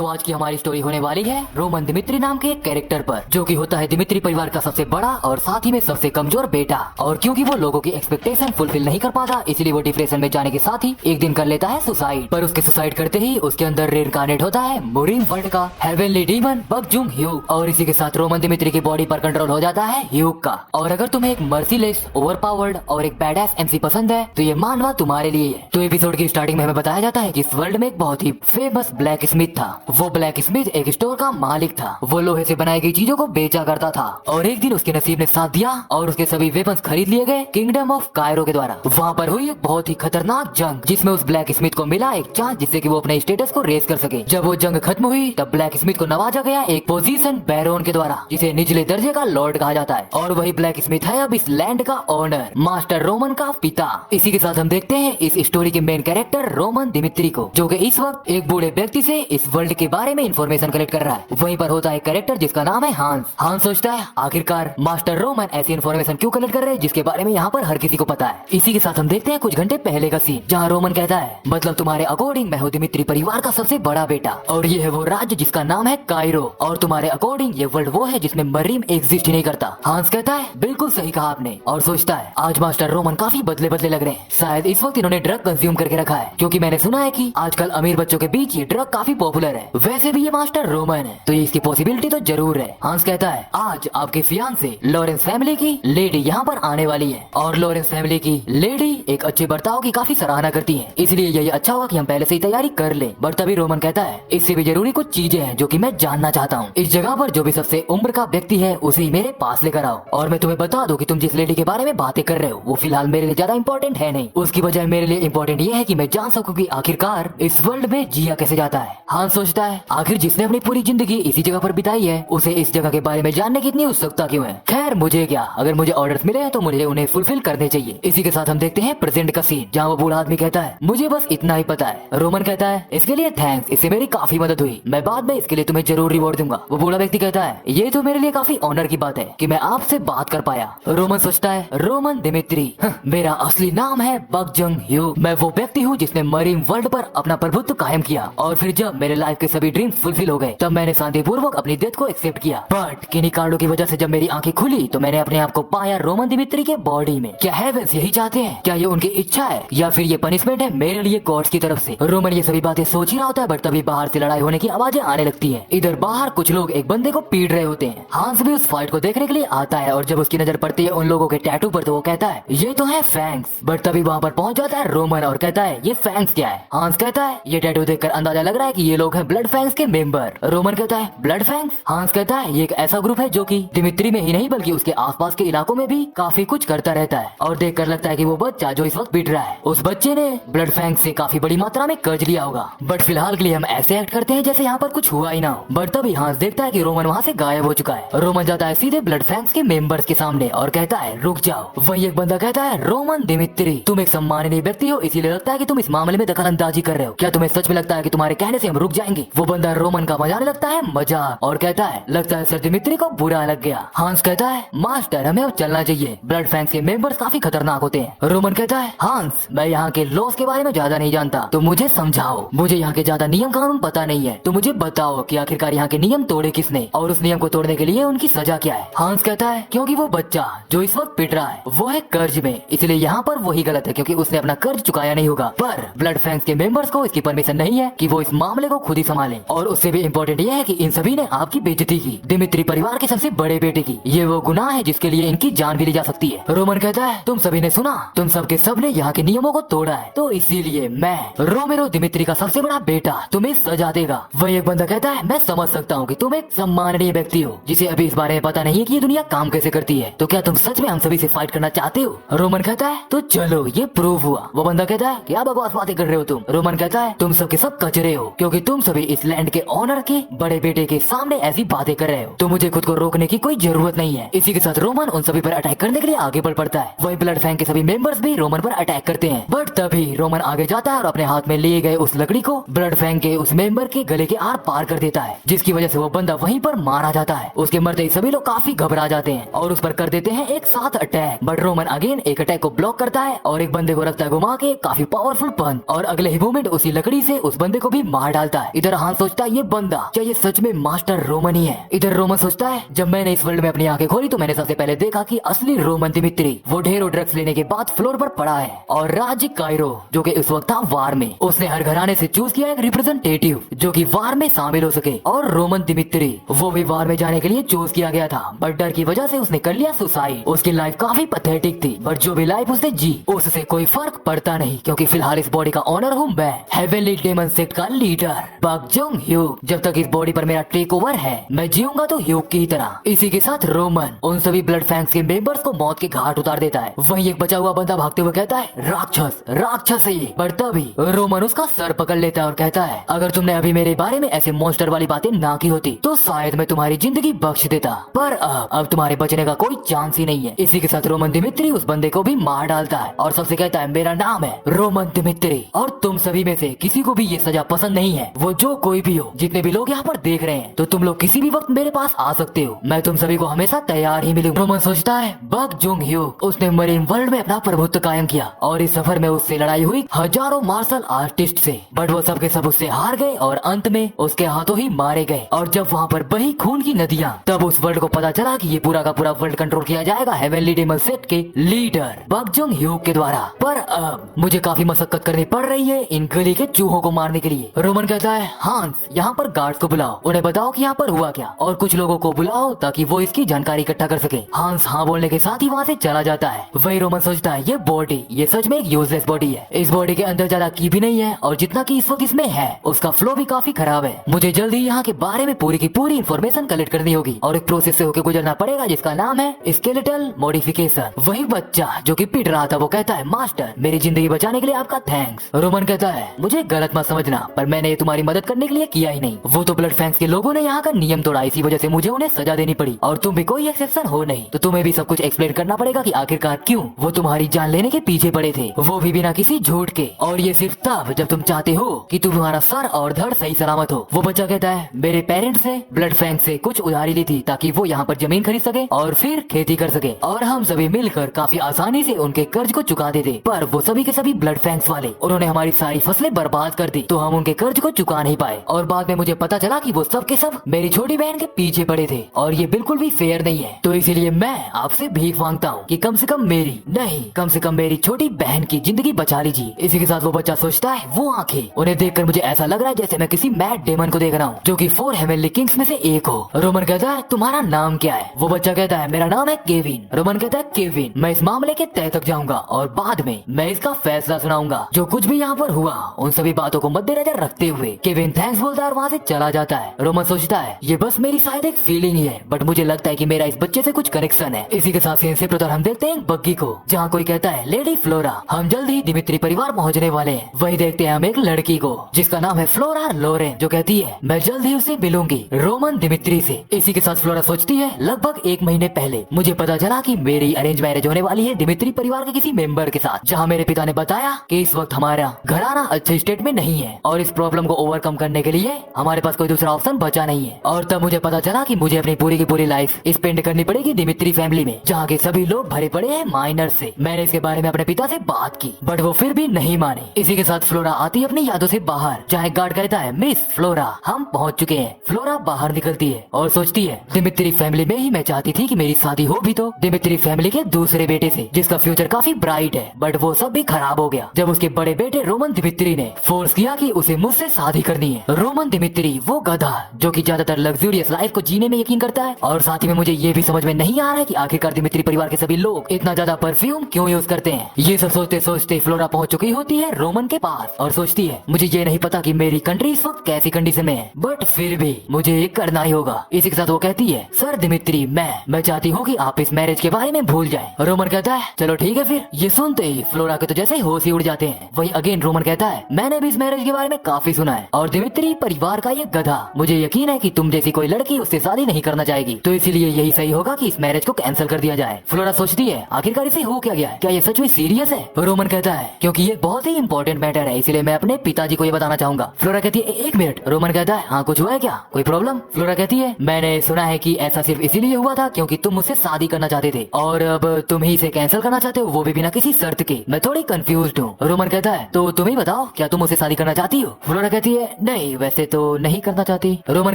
तो आज की हमारी स्टोरी होने वाली है रोमन दिमित्री नाम के एक कैरेक्टर पर, जो कि होता है दिमित्री परिवार का सबसे बड़ा और साथ ही में सबसे कमजोर बेटा। और क्योंकि वो लोगों की एक्सपेक्टेशन फुलफिल नहीं कर पाता, इसलिए वो डिप्रेशन में जाने के साथ ही एक दिन कर लेता है सुसाइड। पर उसके सुसाइड करते ही उसके अंदर रिइंकार्नेट होता है मुरीम वर्ल्ड का हेवनली डीमन बक जुंग ह्यूग, और इसी के साथ रोमन दिमित्री की बॉडी पर कंट्रोल हो जाता है ह्यूग का। और अगर तुम्हें एक मर्सीलेस, ओवरपावर्ड और एक बैडएस एमसी पसंद है तो ये मानवा तुम्हारे लिए है। तो एपिसोड की स्टार्टिंग में हमें बताया जाता है कि इस वर्ल्ड में एक बहुत ही फेमस ब्लैक स्मिथ था। वो ब्लैक स्मिथ एक स्टोर का मालिक था। वो लोहे से बनाई गई चीजों को बेचा करता था। और एक दिन उसके नसीब ने साथ दिया और उसके सभी वेपन्स खरीद लिए गए किंगडम ऑफ कायरो के द्वारा। वहाँ पर हुई एक बहुत ही खतरनाक जंग, जिसमें उस ब्लैक स्मिथ को मिला एक चांस जिससे कि वो अपने स्टेटस को रेस कर सके। जब वो जंग खत्म हुई तब ब्लैक स्मिथ को नवाजा गया एक पोजीशन बैरोन के द्वारा, जिसे निचले दर्जे का लॉर्ड कहा जाता है। और वही ब्लैक स्मिथ है अब इस लैंड का ओनर, मास्टर रोमन का पिता। इसी के साथ हम देखते हैं इस स्टोरी के मेन कैरेक्टर रोमन दिमित्री को, जो कि इस वक्त एक बूढ़े व्यक्ति से इस वर्ल्ड के बारे में इंफॉर्मेशन कलेक्ट कर रहा है। वहीं पर होता है कैरेक्टर जिसका नाम है हांस। हांस सोचता है आखिरकार मास्टर रोमन ऐसी इंफॉर्मेशन क्यों कलेक्ट कर रहे हैं जिसके बारे में यहाँ पर हर किसी को पता है। इसी के साथ हम देखते हैं कुछ घंटे पहले का सीन, जहाँ रोमन कहता है मतलब तुम्हारे अकॉर्डिंग मैं हूँ दिमित्री परिवार का सबसे बड़ा बेटा, और ये है वो राज्य जिसका नाम है कायरो, और तुम्हारे अकॉर्डिंग ये वर्ल्ड वो है जिसमें मरीम एग्जिस्ट ही नहीं करता। हांस कहता है बिल्कुल सही कहा आपने, और सोचता है आज मास्टर रोमन काफी बदले बदले लग रहे हैं। शायद इस वक्त इन्होंने ड्रग कंज्यूम करके रखा है, क्योंकि मैंने सुना है कि आजकल अमीर बच्चों के बीच ये ड्रग काफी पॉपुलर है। वैसे भी ये मास्टर रोमन है तो ये इसकी पॉसिबिलिटी तो जरूर है। हांस कहता है आज आपके फियांसे लॉरेंस फैमिली की लेडी यहाँ पर आने वाली है, और लॉरेंस फैमिली की लेडी एक अच्छे बर्ताव की काफी सराहना करती है, इसलिए यही अच्छा होगा कि हम पहले से ही तैयारी कर ले। बट तभी रोमन कहता है इससे भी जरूरी कुछ चीजें हैं जो कि मैं जानना चाहता हूँ। इस जगह पर जो भी सबसे उम्र का व्यक्ति है उसे ही मेरे पास लेकर आओ, और मैं तुम्हें बता दूं कि तुम जिस लेडी के बारे में बातें कर रहे हो वो फिलहाल मेरे लिए ज्यादा इंपॉर्टेंट है नहीं। उसकी बजाय मेरे लिए इंपॉर्टेंट ये है कि मैं जान सकूं कि आखिरकार इस वर्ल्ड में जिया कैसे जाता है। हांस सोचता है आखिर जिसने अपनी पूरी जिंदगी इसी जगह पर बिताई है उसे इस जगह के बारे में जानने की इतनी उत्सुकता क्यों है। खैर मुझे क्या, अगर मुझे ऑर्डर्स मिले हैं तो मुझे उन्हें फुलफिल करने चाहिए। इसी के साथ हम देखते हैं प्रेजेंट का सीन, जहाँ वो बूढ़ा आदमी कहता है मुझे बस इतना ही पता है। रोमन कहता है इसके लिए थैंक्स, इससे मेरी काफी मदद हुई, मैं बाद में इसके लिए तुम्हें जरूर रिवॉर्ड दूंगा। वो बूढ़ा व्यक्ति कहता है ये तो मेरे लिए काफी ऑनर की बात है कि मैं आपसे बात कर पाया। रोमन सोचता है रोमन दिमित्री, मेरा असली नाम है बक जुंग ह्यूग। मैं वो व्यक्ति हूँ जिसने मरीन वर्ल्ड पर अपना प्रभुत्व कायम किया, और फिर जब मेरे लाइफ के सभी ड्रीम फुलफिल हो गए तब मैंने शांतिपूर्वक अपनी डेथ को एक्सेप्ट किया। बट किन्हीं कारणों की वजह से जब मेरी आंखें खुली तो मैंने अपने आप को पाया रोमन दिमित्री के बॉडी में। क्या हेवेंस यही चाहते हैं? क्या ये उनकी इच्छा है या फिर ये पनिशमेंट है मेरे लिए गॉड्स की तरफ से? रोमन ये सभी बातें सोच ही रहा होता है, बट तभी बाहर से लड़ाई होने की आवाजें आने लगती है। इधर बाहर कुछ लोग एक बंदे को पीट रहे होते हैं। हांस भी उस फाइट को देखने के लिए आता है, और जब उसकी नजर पड़ती है उन लोगों के टैटू पर तो वो कहता है ये तो है फैंक्स। बट तभी वहाँ पर पहुंच जाता है रोमन और कहता है ये फैंक्स क्या है? हांस कहता है ये टैटू देखकर अंदाजा लग रहा है कि ये लोग हैं ब्लड फैंक्स के मेंबर। रोमन कहता है ब्लड फैंक्स? हांस कहता है ये एक ऐसा ग्रुप है जो कि दिमित्री में ही नहीं बल्कि उसके आसपास के इलाकों में भी काफी कुछ करता रहता है। और देखकर लगता है कि वो बच्चा जो इस वक्त पीट रहा है उस बच्चे ने ब्लड फैंक्स से काफी बड़ी मात्रा में कर्ज लिया होगा। बट फिलहाल के लिए हम ऐसे एक्ट करते हैं जैसे यहाँ पर कुछ हुआ ही ना हो। बट तभी हांस देखता है कि रोमन वहाँ से गायब हो चुका है। रोमन जाता है सीधे ब्लड फैंक्स के मेंबर्स के सामने और कहता है रुक जाओ। वही एक बंदा कहता है रोमन दिमित्री, तुम एक सम्माननीय व्यक्ति हो, इसीलिए लगता है कि तुम इस मामले में दखल अंदाजी कर रहे हो। क्या तुम्हें सच में लगता है कि तुम्हारे कहने से हम रुक जाएंगे? वो बंदा रोमन का मजाने लगता है मजाक और कहता है लगता है सर दिमित्री को बुरा लग गया। हांस कहता है मास्टर हमें अब चलना चाहिए, ब्लड फैंक्स के मेंबर्स काफी खतरनाक होते हैं। रोमन कहता है हांस मैं यहाँ के लॉस के बारे में ज्यादा नहीं जानता, तो मुझे समझाओ, मुझे यहाँ के ज्यादा नियम कानून पता नहीं है, तो मुझे बताओ कि आखिरकार यहाँ के नियम तोड़े किसने और उस नियम को तोड़ने के लिए उनकी सजा क्या है? हांस कहता है क्योंकि वो बच्चा जो इस वक्त पिट रहा है वो है कर्ज में, इसलिए यहाँ पर वही गलत है क्योंकि उसने अपना कर्ज चुकाया नहीं होगा। पर ब्लड फैंक्स के मेंबर्स को इसकी परमिशन नहीं है कि वो इस मामले को खुद ही संभालें, और उससे भी इम्पोर्टेंट ये है कि इन सभी ने आपकी बेइज्जती की, दिमित्री परिवार के सबसे बड़े बेटे की। ये वो गुनाह है जिसके लिए इनकी जान भी ली जा सकती है। रोमन कहता है तुम सभी ने सुना, तुम सबके सब ने यहाँ के नियमों को तोड़ा है, तो इसीलिए मैं रोमेरो दिमित्री का सबसे बड़ा बेटा तुम्हें सजा देगा। वही एक बंदा कहता है मैं समझ सकता हूँ कि तुम एक सम्माननीय व्यक्ति हो जिसे अभी इस बारे में पता नहीं है कि ये दुनिया काम कैसे करती है, तो क्या तुम सच में हम सभी से फाइट करना चाहते हो? रोमन कहता है तो चलो ये प्रूव हुआ। वो बंदा कहता है क्या बकवास बातें कर रहे हो तुम? रोमन कहता है तुम सबके सब कचरे हो, क्योंकि तुम सभी इस लैंड के ऑनर के बड़े बेटे के सामने ऐसी बातें कर रहे हो, तो मुझे खुद को रोकने की कोई जरूरत नहीं है। इसी के साथ रोमन उन सभी पर अटैक करने के लिए आगे बढ़ पड़ता है। वही ब्लड फैंक के सभी मेंबर्स भी रोमन पर अटैक करते हैं, बट तभी रोमन आगे जाता है और अपने हाथ में लिए गए उस लकड़ी को ब्लड फैंक के उस मेंबर के गले के आर पार कर देता है, जिसकी वजह से वो बंदा वहीं पर मारा जाता है। उसके मरते ही सभी लोग काफी घबरा जाते हैं और उस पर कर देते हैं एक साथ अटैक, बट रोमन अगेन एक अटैक को ब्लॉक करता है और एक बंदे को रखता है घुमा के काफी पावरफुल पंच, और अगले ही मोमेंट उसी लकड़ी से उस बंदे को भी मार डालता है। इधर इधर हान सोचता है ये बंदा क्या ये सच में मास्टर रोमन ही है। इधर रोमन सोचता है जब मैंने इस वर्ल्ड में अपनी आंखें खोली तो मैंने सबसे पहले देखा कि असली रोमन दिमित्री वो ढेरों ड्रग्स लेने के बाद फ्लोर पर पड़ा है और राज्य कायरो जो कि उस वक्त था वार में, उसने हर घराने से चूज किया एक रिप्रेजेंटेटिव जो कि वार में शामिल हो सके और रोमन दिमित्री वो भी वार में जाने के लिए चूज किया गया था, बट डर की वजह से उसने कर लिया सुसाइड। उसकी लाइफ काफी पैथेटिक थी, बट जो भी लाइफ उसने जी उससे कोई फर्क पड़ता नहीं क्योंकि फिलहाल इस बॉडी का ऑनर हूँ मैं, हेवनली डेमन सेक्ट का लीडर बक जुंग ह्यूग। जब तक इस बॉडी पर मेरा टेक ओवर है मैं जीऊंगा तो ह्यूग की तरह। इसी के साथ रोमन उन सभी ब्लड फैंक्स के मेंबर्स को मौत के घाट उतार देता है। वहीं एक बचा हुआ बंदा भागते हुए कहता है राक्षस राक्षस है ये, पर तभी रोमन उसका सर पकड़ लेता है और कहता है अगर तुमने अभी मेरे बारे में ऐसे मॉन्स्टर वाली बातें ना की होती तो शायद मैं तुम्हारी जिंदगी बख्श देता, पर अब तुम्हारे बचने का कोई चांस ही नहीं है। इसी के साथ रोमन दिमित्री उस बंदे को भी मार डालता है और सबसे कहता है मेरा नाम है रोमन दिमित्री और तुम सभी में से किसी को भी ये सजा पसंद नहीं है, वो जो कोई भी हो, जितने भी लोग यहाँ पर देख रहे हैं तो तुम लोग किसी भी वक्त मेरे पास आ सकते हो, मैं तुम सभी को हमेशा तैयार ही मिलूंगा। रोमन सोचता है बक जुंग ह्यूग उसने मरीन वर्ल्ड में अपना प्रभुत्व कायम किया और इस सफर में उससे लड़ाई हुई हजारों मार्शल आर्टिस्ट से, बट वो सबके सब उससे हार गए और अंत में उसके हाथों ही मारे गए। और जब वहाँ पर बही खून की नदियाँ, तब उस वर्ल्ड को पता चला कि ये पूरा का पूरा वर्ल्ड कंट्रोल किया जाएगा हेवनली डेमन सेक्ट के लीडर बक जुंग ह्यूग के द्वारा। पर अब मुझे काफी मशक्कत करनी पड़ रही है इन गली के चूहों को मारने के लिए। रोमन कहता है हांस यहाँ पर गार्ड्स को बुलाओ, उन्हें बताओ कि यहाँ पर हुआ क्या और कुछ लोगों को बुलाओ ताकि वो इसकी जानकारी इकट्ठा कर सके। हांस हाँ बोलने के साथ ही वहाँ से चला जाता है। वही रोमन सोचता है ये बॉडी ये सच में एक यूजलेस बॉडी है, इस बॉडी के अंदर ज्यादा की भी नहीं है और जितना की इस वक्त इसमें है उसका फ्लो भी काफी खराब है। मुझे जल्दी यहाँ के बारे में पूरी की पूरी इन्फॉर्मेशन कलेक्ट करनी होगी और एक प्रोसेस से होकर गुजरना पड़ेगा जिसका नाम है स्केलेटल मॉडिफिकेशन। वही बच्चा जो कि पिट रहा था वो कहता है मास्टर मेरी जिंदगी बचाने के लिए आपका थैंक्स। रोमन कहता है मुझे गलत मत समझना, पर मैंने ये तुम्हारी मदद करने के लिए किया ही नहीं, वो तो ब्लड फैंक्स के लोगों ने यहाँ का नियम तोड़ा, इसी वजह से मुझे उन्हें सजा देनी पड़ी और तुम भी कोई एक्सेप्शन हो नहीं, तो तुम्हें भी सब कुछ एक्सप्लेन करना पड़ेगा कि आखिरकार क्यों वो तुम्हारी जान लेने के पीछे पड़े थे, वो भी बिना किसी झूठ के, और ये सिर्फ तब जब तुम चाहते हो कि तुम्हारा सर और धड़ सही सलामत हो। वो बच्चा कहता है मेरे पेरेंट्स से ब्लड फैंक्स से कुछ उधारी ली थी ताकि वो यहाँ पर जमीन खरीद सके और फिर खेती कर सके और हम सभी मिलकर काफी आसानी से उनके कर्ज को चुका देते, पर वो सभी के सभी ब्लड फैंक्स वाले उन्होंने हमारी सारी फसलें बर्बाद कर दी तो हम उनके कर्ज को चुका नहीं पाए और बाद में मुझे पता चला कि वो सब के सब मेरी छोटी बहन के पीछे पड़े थे और ये बिल्कुल भी फेयर नहीं है, तो इसीलिए मैं आपसे भीख मांगता हूँ कि कम से कम मेरी नहीं कम से कम मेरी छोटी बहन की जिंदगी बचा लीजिए। इसी के साथ वो बच्चा सोचता है वो आंखें उन्हें देखकर मुझे ऐसा लग रहा है जैसे मैं किसी मैड डेमन को देख रहा हूँ जो कि 4 हेवनली किंग्स में से एक हो। रोमन कहता है तुम्हारा नाम क्या है? वो बच्चा कहता है मेरा नाम है केविन। रोमन कहता है केविन मैं इस मामले के तह तक जाऊंगा और बाद में मैं इसका फैसला सुनाऊंगा, जो कुछ भी यहाँ पर हुआ उन सभी बातों को मद्देनजर रखते हुए। केविन थैंक्स बोलता है और वहाँ से चला जाता है। रोमन सोचता है ये बस मेरी शायद एक फीलिंग ही है, बट मुझे लगता है कि मेरा इस बच्चे से कुछ कनेक्शन है। इसी के साथ सीन से प्रतर हम देखते हैं एक बग्गी को जहाँ कोई कहता है लेडी फ्लोरा हम जल्द ही दिमित्री परिवार पहुँचने वाले हैं। वही देखते हैं हम एक लड़की को जिसका नाम है फ्लोरा लोरेन जो कहती है मैं जल्द ही उसे मिलूंगी रोमन दिमित्री से। इसी के साथ फ्लोरा सोचती है लगभग 1 महीने पहले मुझे पता चला कि मेरी अरेंज मैरिज होने वाली है दिमित्री परिवार के किसी मेंबर के साथ, जहाँ मेरे पिता ने बताया कि इस वक्त हमारा घराना अच्छे स्टेट में नहीं है और इस प्रॉब्लम को ओवरकम करने के लिए हमारे पास कोई दूसरा ऑप्शन बचा नहीं है। और तब मुझे पता चला कि मुझे अपनी पूरी की पूरी लाइफ स्पेंड करनी पड़ेगी दिमित्री फैमिली में, जहाँ के सभी लोग भरे पड़े हैं माइनर्स से। मैंने इसके बारे में अपने पिता से बात की बट वो फिर भी नहीं माने। इसी के साथ फ्लोरा आती है अपनी यादों से बाहर, जहाँ एक गार्ड कहता है मिस फ्लोरा हम पहुँच चुके हैं। फ्लोरा बाहर निकलती है और सोचती है दिमित्री फैमिली में ही मैं चाहती थी कि मेरी शादी हो भी तो दिमित्री फैमिली के दूसरे बेटे से जिसका फ्यूचर काफी ब्राइट है, बट वो सब भी खराब हो गया जब उसके बड़े बेटे रोमन दिमित्री ने फोर्स किया कि उसे मुझसे शादी करनी है। रोमन दिमित्री वो गधा जो कि ज्यादातर लग्जूरियस लाइफ को जीने में यकीन करता है, और साथ ही में मुझे ये भी समझ में नहीं आ रहा है कि आखिरकार दिमित्री परिवार के सभी लोग इतना ज्यादा परफ्यूम क्यों यूज करते हैं। ये सब सोचते सोचते फ्लोरा पहुंच चुकी होती है रोमन के पास और सोचती है मुझे ये नहीं पता कि मेरी कंट्री इस वक्त कैसी कंडीशन में है, बट फिर भी मुझे ये करना ही होगा। इसी के साथ वो कहती है सर दिमित्री मैं चाहती हूँ कि आप इस मैरिज के बारे में भूल जाएं। रोमन कहता है चलो ठीक है फिर। ये सुनते ही फ्लोरा के तो जैसे होश ही उड़ जाते हैं। वही अगेन रोमन कहता है मैंने भी इस मैरिज के बारे में काफी सुना है और दिमित्री परिवार का ये गधा मुझे यकीन है कि तुम जैसी कोई लड़की उससे शादी नहीं करना चाहेगी, तो इसीलिए यही सही होगा कि इस मैरिज को कैंसिल कर दिया जाए। फ्लोरा सोचती है आखिरकार इसे हो क्या गया है, क्या ये सच में सीरियस है? रोमन कहता है क्योंकि ये बहुत ही इंपॉर्टेंट मैटर है इसलिए मैं अपने पिताजी को ये बताना चाहूंगा। फ्लोरा कहती है 1 मिनट। रोमन कहता है हाँ कुछ हुआ है क्या, कोई प्रॉब्लम? फ्लोरा कहती है मैंने सुना है कि ऐसा सिर्फ इसीलिए हुआ था क्योंकि तुम मुझसे शादी करना चाहते थे और अब तुम ही इसे कैंसिल करना चाहते हो, वो भी बिना किसी शर्त के। मैं थोड़ी कंफ्यूज्ड हूँ। रोमन कहता है तो तुम ही बताओ क्या तुम मुझसे शादी करना चाहती हो? फ्लोरा कहती है नहीं वैसे तो नहीं करना चाहती। रोमन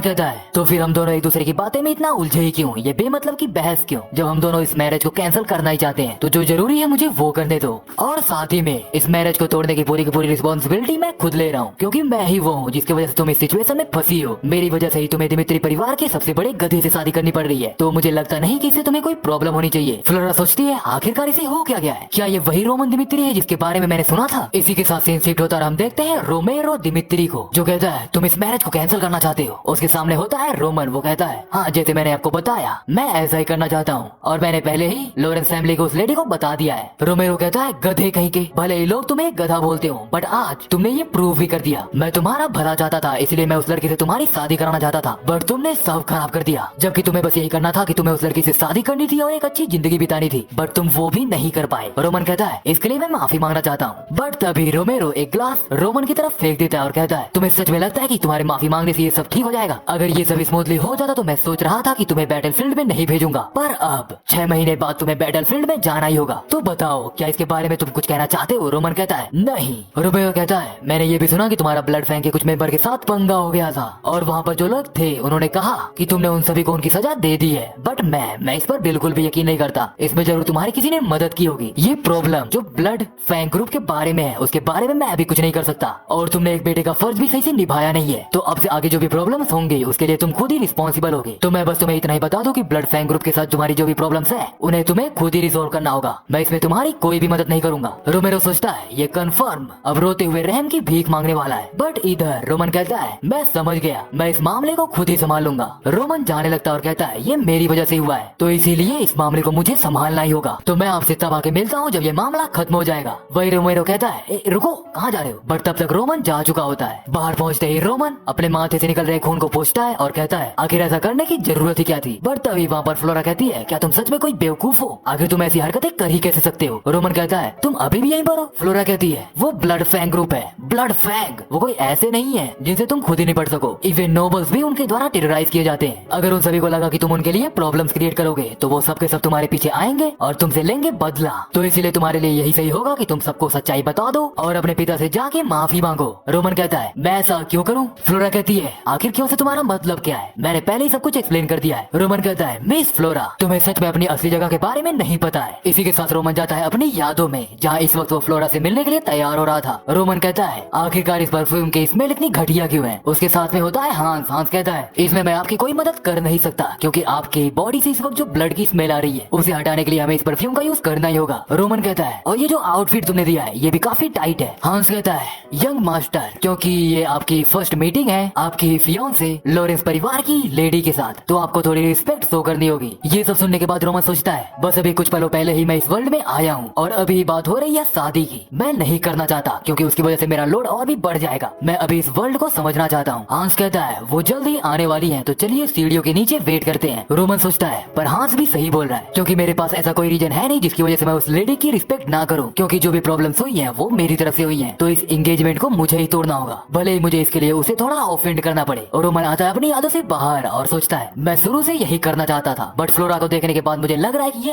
कहता है तो फिर हम दोनों एक दूसरे की बातें में इतना उलझे ही क्यों, ये बेमतलब की बहस क्यों? जब हम दोनों इस मैरिज को कैंसिल करना ही चाहते हैं तो जो जरूरी है मुझे वो करने दो, और साथ ही में इस मैरिज को तोड़ने की पूरी रिस्पॉन्सिबिलिटी मैं खुद ले रहा हूँ, क्योंकि मैं ही वो हूँ जिसकी वजह से तुम इस सिचुएशन में फंसी हो। मेरी वजह से ही तुम्हें दिमित्री परिवार के सबसे बड़े गधे से शादी करनी पड़ रही है, तो मुझे लगता नहीं कि इससे तुम्हें कोई प्रॉब्लम होनी चाहिए। फ्लोरा सोचती है आखिरकार इसे हो क्या गया है, क्या ये वही रोमन दिमित्री है जिसके बारे में मैंने सुना था? इसी के साथ सीन शिफ्ट होता है, हम देखते हैं रोमेरो दिमित्री को, जो कहता है तुम इस मैरिज को कैंसिल करना चाहते हो। उसके सामने होता है रोमन, वो कहता है हाँ जैसे मैंने आपको बताया मैं ऐसा ही करना चाहता हूँ, और मैंने पहले ही लॉरेंस फैमिली को उस लेडी को बता दिया है। रोमेरो कहता है गधे कहीं के, भले ही लोग तुम्हें गधा बोलते हो बट आज तुमने ये प्रूव भी कर दिया। मैं तुम्हारा भला चाहता था, इसलिए मैं उस लड़की से तुम्हारी शादी कराना चाहता था, बट तुमने सब खराब कर दिया। जबकि तुम्हें बस यही करना था कि तुम्हें उस लड़की से शादी करनी थी और एक अच्छी जिंदगी बितानी थी, बट तुम वो भी नहीं कर पाए। रोमन कहता है इसके लिए मैं माफी मांगना चाहता हूँ, बट तभी रोमेरो एक ग्लास रोमन की तरफ फेंक देता है और कहता है तुम्हें सच में लगता है कि तुम्हारे माफी मांगने से ये सब ठीक हो जाएगा? अगर ये सब स्मूथली हो जाता तो मैं सोच रहा था कि तुम्हें बैटलफील्ड में नहीं भेजूंगा, पर अब 6 महीने बाद तुम्हें बैटलफील्ड में जाना ही होगा। तो बताओ क्या इसके बारे में तुम कुछ कहना चाहते हो? रोमन कहता है नहीं। रोमेरो कहता है मैंने ये भी सुना कि तुम्हारा ब्लड फैंग के कुछ मेंबर के साथ पंगा हो गया था, और वहाँ पर जो लोग थे उन्होंने कहा कि तुमने उन सभी को उनकी सजा दे दी है, बट मैं इस पर बिल्कुल भी यकीन नहीं करता। इसमें जरूर तुम्हारी किसी ने मदद की होगी। ये प्रॉब्लम जो ब्लड फैंग ग्रुप के बारे में है उसके बारे में मैं अभी कुछ नहीं कर सकता, और तुमने एक बेटे का फर्ज भी सही से निभाया नहीं है, तो अब से आगे जो भी प्रॉब्लम्स होंगी उसके लिए तुम खुद ही रिस्पॉन्सिबल होगे। तो मैं बस तुम्हें इतना ही बता दूं कि ब्लड फैंग ग्रुप के साथ तुम्हारी जो भी प्रॉब्लम्स है उन्हें तुम्हें खुद ही रिजोल्व करना होगा, मैं इसमें तुम्हारी कोई भी मदद नहीं करूंगा। रोमेरो सोचता है ये कंफर्म अब रोते हुए रहम की भीख मांगने वाला है, बट इधर रोमन कहता है मैं समझ गया, मैं इस मामले को खुद ही संभाल लूंगा। रोमन जाने लगता है और कहता है ये मेरी वजह से हुआ है, तो इसीलिए इस मामले को मुझे संभालना ही होगा, तो मैं आपसे तब आके मिलता हूँ जब ये मामला खत्म हो जाएगा। वही रोमेरो कहता है रुको कहाँ जा रहे हो, बट तब तक रोमन जा चुका होता है। बाहर पहुँचते ही रोमन अपने माथे से निकल रहे खून को पोंछता है और कहता है आखिर ऐसा करने की जरूरत ही क्या थी? बट तभी वहाँ पर फ्लोरा कहती है क्या तुम सच में कोई बेवकूफ हो, आखिर तुम ऐसी हरकतें कर ही कैसे सकते हो? रोमन कहता है तुम अभी भी यहीं पर हो? फ्लोरा कहती है वो ब्लड फैंग ग्रुप है, ब्लड फैंग वो कोई ऐसे नहीं है जिनसे तुम खुद ही निपट सको, इवन नोबल्स भी उनके द्वारा टेरराइज किए जाते हैं। अगर उन सभी को लगा कि तुम उनके लिए प्रॉब्लम्स क्रिएट करोगे तो वो सबके सब तुम्हारे पीछे आएंगे और तुमसे लेंगे बदला, तो इसीलिए तुम्हारे लिए यही सही होगा कि तुम सबको सच्चाई बता दो और अपने पिता से जाके माफी मांगो। रोमन कहता है मैं ऐसा क्यों करूं? फ्लोरा कहती है आखिर क्यों से तुम्हारा मतलब क्या है, मैंने पहले ही सब कुछ एक्सप्लेन कर दिया है। रोमन कहता है मिस फ्लोरा तुम्हें सच में अपनी असली जगह के बारे में नहीं पता है। इसी के साथ रोमन जाता है अपनी यादों में जहाँ इस वक्त वो फ्लोरा से मिलने के लिए तैयार हो रहा था। रोमन कहता है आखिरकार इस परफ्यूम की स्मेल इतनी घटिया क्यों है? उसके साथ में होता है हांस। हांस कहता है इसमें मैं आपकी कोई मदद कर नहीं सकता, क्योंकि आपकी बॉडी से इस वक्त जो ब्लड की स्मेल आ रही है उसे हटाने के लिए हमें इस परफ्यूम का यूज करना ही होगा। रोमन कहता है और ये जो आउटफिट तुमने दिया है ये भी काफी टाइट है। हांस कहता है यंग मास्टर क्योंकि ये आपकी फर्स्ट मीटिंग है आपकी फियांसे लॉरेंस परिवार की लेडी के साथ, तो आपको थोड़ी रिस्पेक्ट शो करनी होगी। ये सब सुनने के बाद रोमन सोचता है बस अभी कुछ पलों पहले ही मैं इस वर्ल्ड में आया हूँ और अभी बात हो रही है शादी की, मैं नहीं करना चाहता क्योंकि उसकी वजह से मेरा लोड और भी बढ़ जाएगा, मैं अभी इस वर्ल्ड को समझना चाहता हूँ। हांस कहता है वो जल्दी आने वाली है, तो चलिए सीढ़ियों के नीचे वेट करते हैं। रोमन सोचता है पर हांस भी सही बोल रहा है, क्योंकि मेरे पास ऐसा कोई रीजन है नहीं जिसकी वजह से मैं उस लेडी की रिस्पेक्ट ना करूँ, क्योंकि जो भी प्रॉब्लम्स हुई है वो मेरी तरफ से हुई है, तो इस एंगेजमेंट को मुझे ही तोड़ना होगा, भले ही मुझे इसके लिए उसे थोड़ा ऑफेंड करना पड़े। और रोमन आता है अपनी यादों से बाहर और सोचता है मैं शुरू से यही करना चाहता था, बट फ्लोरा को देखने के बाद मुझे लग रहा है कि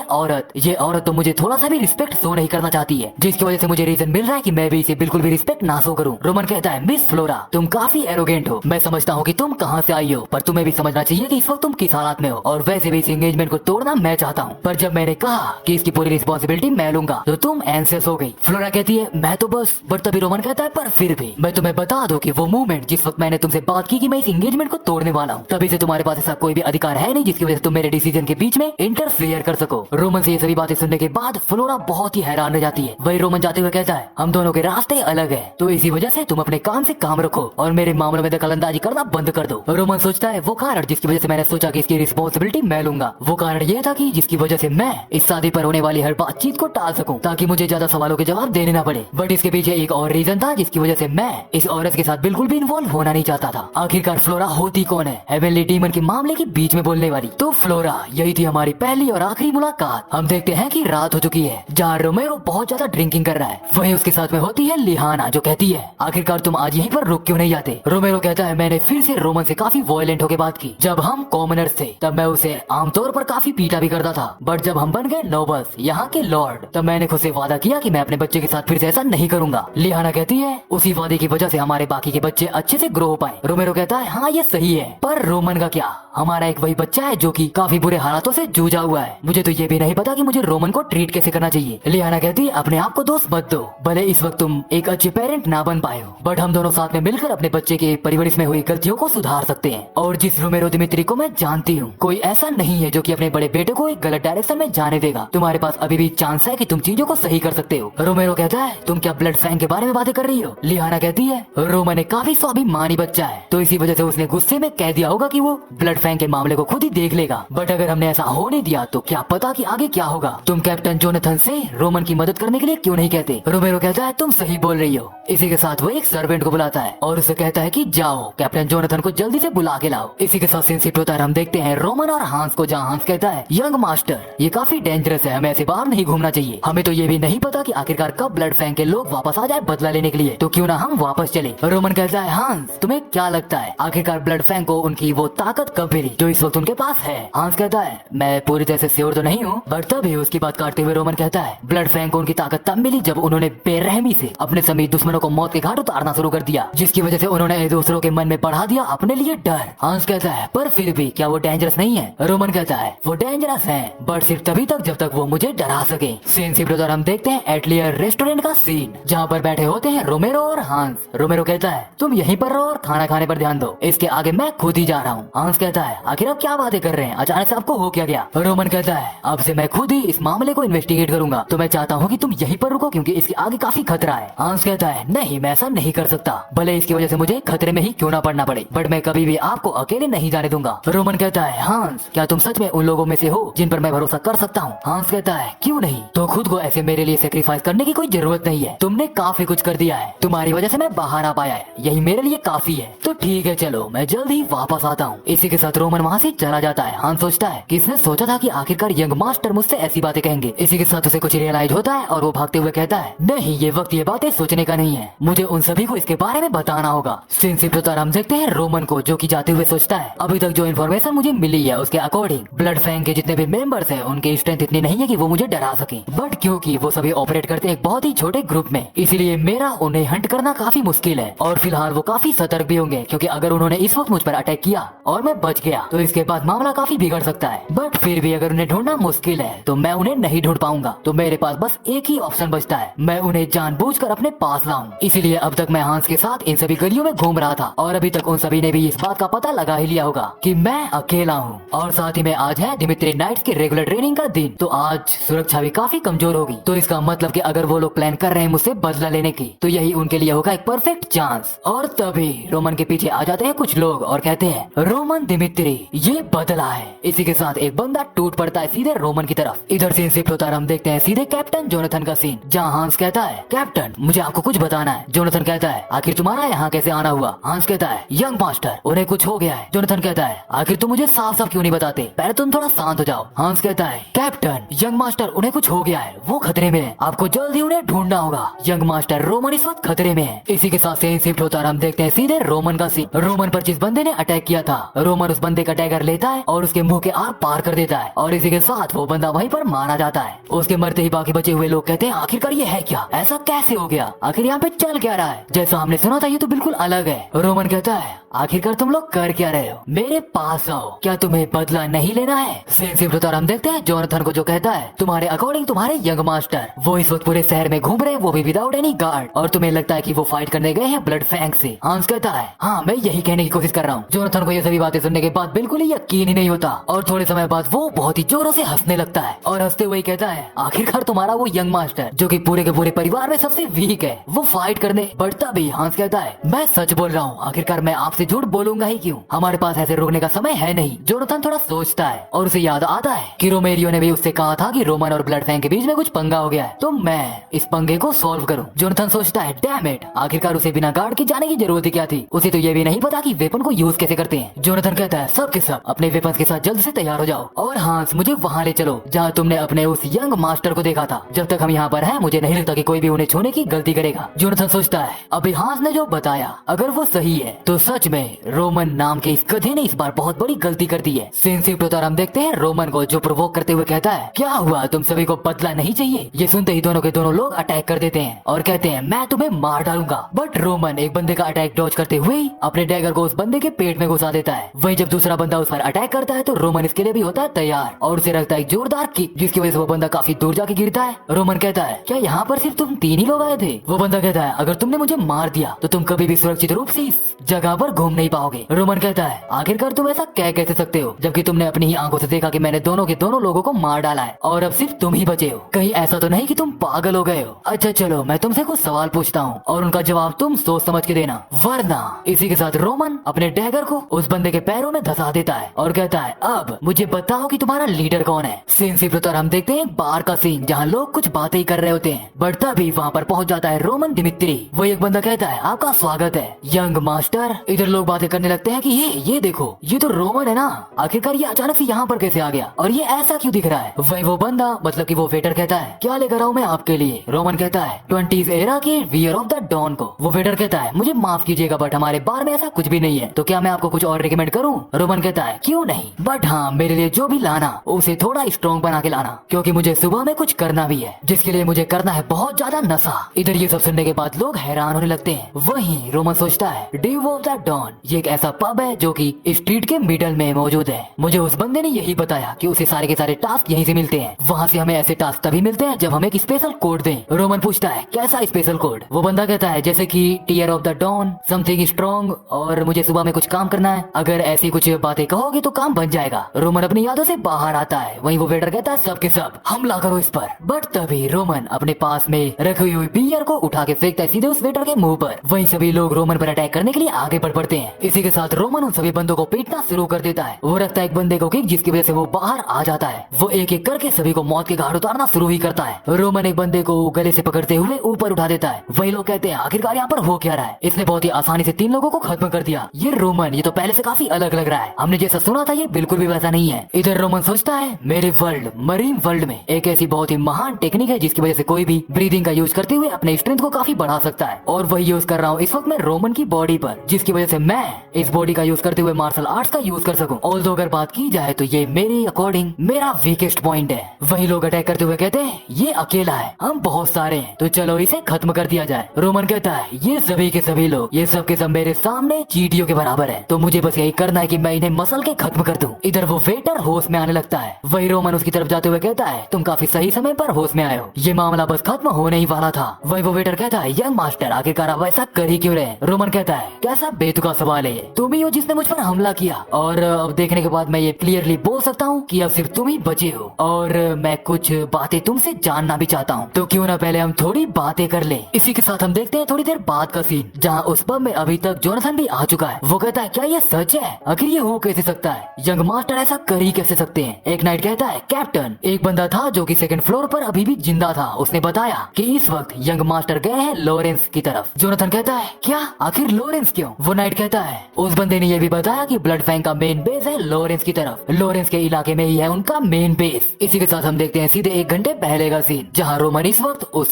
ये औरत तो मुझे थोड़ा सा भी रिस्पेक्ट शो नहीं करना चाहती है, जिसकी वजह से मुझे रीजन मिल रहा है कि मैं भी इसे बिल्कुल भी रिस्पेक्ट ना शो करूं। रोमन कहता है मिस फ्लोरा तुम काफी एरोगेंट हो, मैं समझता हूँ कि तुम कहाँ से आई हो, पर तुम्हें भी समझना चाहिए कि इस वक्त तुम किस हालात में हो, और वैसे भी इस एंगेजमेंट को तोड़ना मैं चाहता हूँ, पर जब मैंने कहा कि इसकी पूरी रिस्पॉन्सिबिलिटी मैं लूंगा तो तुम एंसियस हो गई। फ्लोरा कहती है मैं तो बस, बट तभी रोमन कहता है पर फिर भी मैं तुम्हें बता दूं कि वो मूवमेंट जिस वक्त मैंने तुमसे बात की कि मैं इस एंगेजमेंट को तोड़ने वाला हूँ, तभी से तुम्हारे पास ऐसा कोई भी अधिकार है नहीं जिसकी वजह से तुम मेरे डिसीजन के बीच में इंटरफेयर कर सको। रोमन से ये सभी बातें सुनने के बाद फ्लोरा बहुत ही हैरान रह जाती है। वही रोमन जाते हुए कहता है हम दोनों के रास्ते अलग है, तो इसी वजह से तुम अपने काम से काम रखो और मेरे मामलों में दखलंदाजी करना बंद कर दो। रोमन सोचता है वो कारण जिसकी वजह से मैंने सोचा कि इसकी रिस्पॉन्सिबिलिटी मैं लूंगा, वो कारण ये था कि जिसकी वजह से मैं इस शादी पर होने वाली हर बातचीत को टाल सकूं ताकि मुझे ज्यादा सवालों के जवाब देने ना पड़े। बट इसके पीछे एक और रीजन था जिसकी वजह से मैं इस औरत के साथ बिल्कुल भी इन्वॉल्व होना नहीं चाहता था। आखिरकार फ्लोरा होती कौन है? हेवनली डीमन के मामले के बीच में बोलने वाली। तो फ्लोरा यही थी हमारी पहली और आखिरी मुलाकात। हम देखते हैं कि रात हो चुकी है जहाँ रोमेरो बहुत ज्यादा ड्रिंकिंग कर रहा है, वहीं उसके साथ में होती है लिहाना जो कहती है आखिरकार तुम आज यहीं पर रुक क्यों नहीं जाते? रोमेरो कहता है मैंने फिर से रोमन से काफी वॉयलेंट होकर बात की। जब हम कॉमनर्स थे तब मैं उसे आमतौर पर काफी पीटा भी करता था, बट जब हम बन गए नोबल्स यहाँ के लॉर्ड तब मैंने खुद से वादा किया कि मैं अपने बच्चे के साथ फिर से ऐसा नहीं करूंगा। लिहाना कहती है उसी वादे की वजह से हमारे बाकी के बच्चे अच्छे से ग्रो हो पाए। रोमेरो कहता है हाँ ये सही है, पर रोमन का क्या? हमारा एक वही बच्चा है जो कि काफी बुरे हालातों से जूझा हुआ है। मुझे तो ये भी नहीं पता कि मुझे रोमन को ट्रीट कैसे करना चाहिए। लियाना कहती है अपने आप को दोस्त मत दो, भले इस वक्त तुम एक अच्छे पेरेंट ना बन पाए हो, बट हम दोनों साथ में मिलकर अपने बच्चे के परवरिश में हुई गलतियों को सुधार सकते हैं। और जिस रोमेरो दिमित्री को मैं जानती हूँ, कोई ऐसा नहीं है जो कि अपने बड़े बेटे को एक गलत डायरेक्शन में जाने देगा। तुम्हारे पास अभी भी चांस है कि तुम चीजों को सही कर सकते हो। रोमेरो कहता है तुम क्या ब्लड फैंग के बारे में बातें कर रही हो? लियाना कहती है रोमन एक काफी स्वाभिमानी बच्चा है, तो इसी वजह से उसने गुस्से में कह दिया होगा कि वो ब्लड फैंग के मामले को खुद ही देख लेगा। बट अगर हमने ऐसा होने दिया तो क्या पता कि आगे क्या होगा। तुम कैप्टन जोनाथन से रोमन की मदद करने के लिए क्यों नहीं कहते? रोमेरो कहता है तुम सही बोल रही हो। इसी के साथ वो एक सर्वेंट को बुलाता है और उसे कहता है कि जाओ कैप्टन जोनाथन को जल्दी से बुला के लाओ। इसी के साथ सीन शिफ्ट होता है। हम देखते हैं रोमन और हांस को, जहाँ हांस कहता है यंग मास्टर ये काफी डेंजरस है, हमें ऐसे बाहर नहीं घूमना चाहिए। हमें तो ये भी नहीं पता कि आखिरकार कब ब्लड फैंग के लोग वापस आ जाए बदला लेने के लिए, तो क्यों ना हम वापस चले। रोमन कहता है हांस तुम्हें क्या लगता है आखिरकार ब्लड फैंग को उनकी वो ताकत कब मिली जो इस वक्त उनके पास है? हांस कहता है मैं पूरी तरह से श्योर तो नहीं हूँ, बट तभी उसकी बात काटते हुए रोमन कहता है ब्लड फैंग को उनकी ताकत तब मिली जब उन्होंने बेरहमी से अपने सभी दुश्मनों को मौत के घाट उतारना शुरू कर दिया, जिसकी वजह से उन्होंने दूसरों के मन में बढ़ा दिया अपने लिए डर। हांस कहता है पर फिर भी क्या वो डेंजरस नहीं है? रोमन कहता है वो डेंजरस है, बट सिर्फ तभी तक जब तक वो मुझे डरा सके। सीन शिफ्ट होता है। हम देखते हैं एटलियर रेस्टोरेंट का सीन, जहाँ पर बैठे होते हैं रोमेरो और हांस। रोमेरो कहता है तुम यहीं पर रहो और खाना खाने पर ध्यान दो, इसके आगे मैं खुद ही जा रहा हूँ। हांस कहता है आखिर आप क्या बातें कर रहे हैं, अचानक से आपको हो क्या गया? रोमन कहता है अब से मैं खुद ही इस मामले को इन्वेस्टिगेट करूंगा, तो मैं चाहता हूँ कि तुम यहीं पर रुको क्योंकि इसके आगे काफी खतरा है। हांस कहता है नहीं मैं ऐसा नहीं कर सकता, भले इसकी वजह से मुझे खतरे में ही क्यों ना पड़ना पड़े, बट मैं कभी भी आपको अकेले नहीं जाने दूंगा। रोमन कहता है हांस क्या तुम सच में उन लोगों में से हो जिन पर मैं भरोसा कर सकता हूँ? हांस कहता है क्यों नहीं, तो खुद को ऐसे मेरे लिए सेक्रीफाइस करने की कोई जरूरत नहीं है, तुमने काफी कुछ कर दिया है, तुम्हारी वजह से मैं बाहर आ पाया है, यही मेरे लिए काफी है। तो ठीक है चलो मैं जल्द ही वापस आता हूँ। इसी के साथ रोमन वहाँ से चला जाता है। हांस सोचता है कि इसने सोचा था कि आखिरकार यंग मास्टर मुझसे ऐसी बातें कहेंगे। इसी के साथ उसे कुछ रियलाइज होता है और वो भागते हुए कहता है नहीं ये वक्त ये बातें सोचने का नहीं है, मुझे उन सभी को इसके बारे में बताना होगा। सीन शिफ्ट होता है। हम देखते हैं रोमन को जो कि जाते हुए सोचता है अभी तक जो इन्फॉर्मेशन मुझे मिली है उसके अकॉर्डिंग ब्लड फैंग के जितने भी मेंबर्स हैं उनकी स्ट्रेंथ इतनी नहीं है कि वो मुझे डरा सके, बट क्योंकि वो सभी ऑपरेट करते हैं एक बहुत ही छोटे ग्रुप में, इसीलिए मेरा उन्हें हंट करना काफी मुश्किल है। और फिलहाल वो काफी सतर्क भी होंगे क्योंकि अगर उन्होंने इस वक्त मुझ पर अटैक किया और मैं बच गया तो इसके बाद मामला काफी बिगड़ सकता है। बट फिर भी अगर उन्हें ढूंढना मुश्किल है तो मैं उन्हें नहीं ढूंढ पाऊंगा, तो मेरे पास बस एक ही ऑप्शन बचता है, मैं उन्हें जानबूझकर अपने पास लाऊं। इसीलिए अब तक मैं हांस के साथ इन सभी गलियों में घूम रहा था और अभी तक उन सभी ने भी इस बात का पता लगा ही लिया होगा कि मैं अकेला हूँ। और साथ ही में आज है दिमित्री नाइट्स की रेगुलर ट्रेनिंग का दिन, तो आज सुरक्षा भी काफी कमजोर होगी, तो इसका मतलब कि अगर वो लोग प्लान कर रहे हैं मुझसे बदला लेने की तो यही उनके लिए होगा एक परफेक्ट चांस। और तभी रोमन के पीछे आ जाते हैं कुछ लोग और कहते हैं रोमन दिमित्री ये बदला है। इसी के साथ एक बंदा टूट पड़ता है सीधे रोमन की तरफ। इधर सीन शिफ्ट होता है। हम देखते हैं सीधे कैप्टन जोनाथन का सीन, जहाँ हांस कहता है कैप्टन मुझे आपको कुछ बताना है। जोनाथन कहता है आखिर तुम्हारा यहाँ कैसे आना हुआ? हांस कहता है यंग मास्टर उन्हें कुछ हो गया है। जोनाथन कहता है आखिर तुम मुझे साफ साफ क्यों नहीं बताते, पहले तुम थोड़ा शांत हो जाओ। हांस कहता है कैप्टन यंग मास्टर उन्हें कुछ हो गया है, वो खतरे में है, आपको जल्द ही उन्हें ढूंढना होगा। यंग मास्टर रोमन इस वक्त खतरे में है। इसी के साथ सीन शिफ्ट होता है। हम देखते हैं सीधे रोमन का सीन, रोमन पर जिस बंदे ने अटैक किया था रोमन उस बंदे का डैगर लेता है और उसके मुंह के आर पार कर देता है और इसी के साथ वो बंदा वहीं पर मारा जाता है। उसके मरते ही बाकी बचे हुए लोग कहते हैं आखिरकार ये है क्या, ऐसा कैसे हो गया, आखिर यहाँ पे चल क्या रहा है? जैसा हमने सुना था ये तो बिल्कुल अलग है। रोमन कहता है आखिरकार तुम लोग कर क्या रहे हो, मेरे पास आओ, क्या तुम्हें बदला नहीं लेना है? सीन शिफ्ट होता है। हम देखते हैं जोनाथन को जो कहता है तुम्हारे अकॉर्डिंग तुम्हारे यंग मास्टर वो इस वक्त पूरे शहर में घूम रहे हैं, वो भी विदाउट एनी गार्ड, और तुम्हें लगता है कि वो फाइट करने गए हैं ब्लड फैंग से। हांस कहता है हाँ मैं यही कहने की कोशिश कर रहा हूँ। जोनाथन को ये सभी बातें सुनने के बाद बिल्कुल ही यकीन ही नहीं होता और थोड़े समय बाद वो बहुत ही जोरों से हंसने लगता है और हंसते हुए कहता है आखिरकार तुम्हारा वो यंग मास्टर जो कि पूरे के पूरे परिवार में सबसे वीक है वो फाइट करने बढ़ता भी। हांस कहता है मैं सच बोल रहा हूँ, आखिरकार मैं आपसे झूठ बोलूंगा ही क्यों, हमारे पास ऐसे रोकने का समय है नहीं। जोनाथन थोड़ा सोचता है और उसे याद आता है कि रोमेरियो ने भी उससे कहा था कि रोमन और ब्लड फैंग के बीच में कुछ पंगा हो गया है, तो मैं इस पंगे को सॉल्व करूं। जोनाथन सोचता है डैम इट, आखिरकार उसे बिना गार्ड के जाने की जरूरत क्या थी, उसे तो ये भी नहीं पता कि वेपन को यूज कैसे करते हैं। जोनाथन कहता है सब के सब अपने वेपन के साथ जल्द से तैयार हो जाओ और हांस मुझे वहाँ ले चलो जहाँ तुमने अपने उस यंग मास्टर को देखा था। जब तक हम यहाँ पर हैं मुझे नहीं लगता कि कोई भी उन्हें छूने की गलती करेगा। जोनाथन सोचता है अभी हांस ने जो बताया अगर वो सही है तो सच में रोमन नाम के इस गधे ने इस बार बहुत बड़ी गलती कर दी है। सीन शिफ्ट होता है। हम देखते हैं रोमन को जो प्रोवोक करते हुए कहता है क्या हुआ, तुम सभी को बदला नहीं चाहिए? ये सुनते ही दोनों के दोनों लोग अटैक कर देते हैं और कहते हैं मैं तुम्हें मार डालूंगा, बट रोमन एक बंदे का अटैक डॉज करते हुए ही अपने डैगर को उस बंदे के पेट में घुसा देता है। वहीं जब दूसरा बंदा उस पर अटैक करता है तो रोमन इसके लिए भी होता है तैयार और उसे रखता है एक जोरदार किक, जिसकी वजह से वो बंदा काफी दूर जाके गिरता है। रोमन कहता है क्या यहाँ पर सिर्फ तुम 3 ही लोग आए थे? वो बंदा कहता है अगर तुमने मुझे मार दिया तो तुम कभी भी सुरक्षित रूप से इस जगह पर घूम नहीं पाओगे। रोमन कहता है आखिरकार तुम ऐसा कह कैसे सकते हो जबकि तुमने अपनी ही आंखों से देखा कि मैंने दोनों के दोनों लोगों को मार डाला है और अब सिर्फ तुम ही बचे हो। कहीं ऐसा तो नहीं कि तुम पागल हो गए हो? अच्छा चलो मैं तुमसे कुछ सवाल पूछता हूँ और उनका जवाब तुम सोच समझ के देना, वरना। इसी के साथ रोमन अपने डैगर को उस बंदे के पैरों में धसा देता है और कहता है अब मुझे बताओ कि तुम्हारा लीडर कौन है। सीन से फिर हम देखते हैं बार का सीन जहाँ लोग कुछ बातें ही कर रहे होते हैं, बट तभी वहाँ पर पहुँच जाता है रोमन दिमित्री। वो एक बंदा कहता है आपका स्वागत है यंग मास्टर। इधर लोग बातें करने लगते हैं कि ये देखो ये तो रोमन है ना, आखिरकार ये अचानक से यहाँ पर कैसे आ गया और ये ऐसा क्यों दिख रहा है? वही वो बंदा मतलब कि वो वेटर कहता है क्या लेकर आऊँ मैं आपके लिए? रोमन कहता है 20s एरा के वियर ऑफ द डॉन को। वो वेटर कहता है मुझे माफ कीजिएगा बट हमारे बार में ऐसा कुछ भी नहीं है, तो क्या मैं आपको कुछ और रिकमेंड करूँ? रोमन कहता है क्यों नहीं, बट हाँ मेरे लिए जो भी लाना उसे थोड़ा स्ट्रॉन्ग बना के लाना, क्योंकि मुझे सुबह में कुछ करना भी है जिसके लिए मुझे करना है बहुत ज्यादा नशा। इधर ये सब सुनने के बाद लोग हैरान होने लगते हैं। वहीं रोमन सोचता है ड्यू ऑफ द डॉन ये एक ऐसा पब है जो कि स्ट्रीट के मिडल में मौजूद है। मुझे उस बंदे ने यही बताया कि उसे सारे के सारे टास्क यहीं से मिलते हैं। वहाँ से हमें ऐसे टास्क तभी मिलते हैं जब हमें एक स्पेशल कोड दें। रोमन पूछता है कैसा स्पेशल कोड? वो बंदा कहता है जैसे कि tear of the dawn, something strong और मुझे सुबह में कुछ काम करना है, अगर ऐसी कुछ बातें कहोगे तो काम बन जाएगा। रोमन अपनी यादों से बाहर आता है। वहीं वो वेटर कहता है सब के सब हमला करो इस पर, बट तभी रोमन अपने पास में रखी हुई बियर को उठा के फेंकता है सीधे उस वेटर के मुंह पर। वहीं सभी लोग रोमन पर अटैक करने के लिए आगे बढ़ पड़ते हैं। इसी के साथ रोमन उन सभी बंदों को पीटना शुरू कर देता है। वो रखता है एक बंदे को किक जिसकी वजह से वो बाहर आ जाता है। वो एक एक करके सभी को मौत के घाट उतारना शुरू ही करता है। रोमन एक बंदे को गले से पकड़ते हुए ऊपर उठा देता है। वही लोग कहते हैं आखिरकार यहाँ पर हो क्या रहा है, इसने बहुत ही आसानी से 3 लोगों को खत्म कर दिया। ये रोमन ये तो पहले से काफी अलग लग रहा है, हमने जैसा सुना था ये बिल्कुल भी वैसा नहीं है। इधर रोमन सोचता है मेरे वर्ल्ड मरीन वर्ल्ड में एक ऐसी बहुत ही महान टेक्निक है जिसकी वजह से कोई भी ब्रीदिंग का यूज करते हुए अपने स्ट्रेंथ को काफी बढ़ा सकता है, और वही यूज कर रहा हूँ इस वक्त मैं रोमन की बॉडी पर, जिसकी वजह से मैं इस बॉडी का यूज करते हुए मार्शल आर्ट्स का यूज कर सकूं। ऑल्दो अगर बात की जाए तो ये मेरे अकॉर्डिंग मेरा वीकेस्ट पॉइंट है। वही लोग अटैक करते हुए कहते हैं ये अकेला है, हम बहुत सारे हैं, तो चलो इसे खत्म कर दिया जाए। रोमन कहता है ये सभी के सभी लोग ये सब के सब मेरे सामने चींटियों के बराबर है, तो मुझे बस यही करना है कि मैं इन्हें मसल के खत्म कर दूं। इधर वो वेटर होश में आने लगता है। वही रोमन उसकी तरफ जाते हुए कहता है तुम काफी सही समय पर होश में आए हो, ये मामला बस खत्म होने ही वाला था। वही वो वेटर कहता है यंग मास्टर आखिरकार आप ऐसा कर ही क्यों रहे? रोमन कहता है कैसा बेतुका सवाल है, तुम ही हो जिसने मुझ पर हमला किया, और अब देखने के बाद मैं ये क्लियरली बोल सकता हूँ कि अब सिर्फ तुम ही बचे हो, और मैं कुछ बातें तुमसे जानना भी चाहता हूँ, तो क्यों ना पहले हम थोड़ी बातें कर लें। इसी के साथ हम देखते हैं थोड़ी देर बाद का सीन जहाँ उस पब में अभी तक जोनाथन भी आ चुका है। वो कहता है क्या ये सच है? आखिर ये हो कैसे सकता है? यंग मास्टर ऐसा कर ही कैसे सकते हैं? एक नाइट कहता है कैप्टन एक बंदा था जो कि 2nd फ्लोर पर अभी भी जिंदा था, उसने बताया कि इस वक्त यंग मास्टर गए हैं लॉरेंस की तरफ। जोनाथन कहता है क्या आखिर लॉरेंस क्यों? वो नाइट कहता है उस बंदे ने ये भी बताया कि ब्लड फैंग का मेन बेस है लॉरेंस की तरफ, लॉरेंस के इलाके में ही है उनका मेन बेस। इसी के साथ हम देखते हैं सीधे 1 घंटे पहले का सीन जहाँ रोमन इस वक्त उस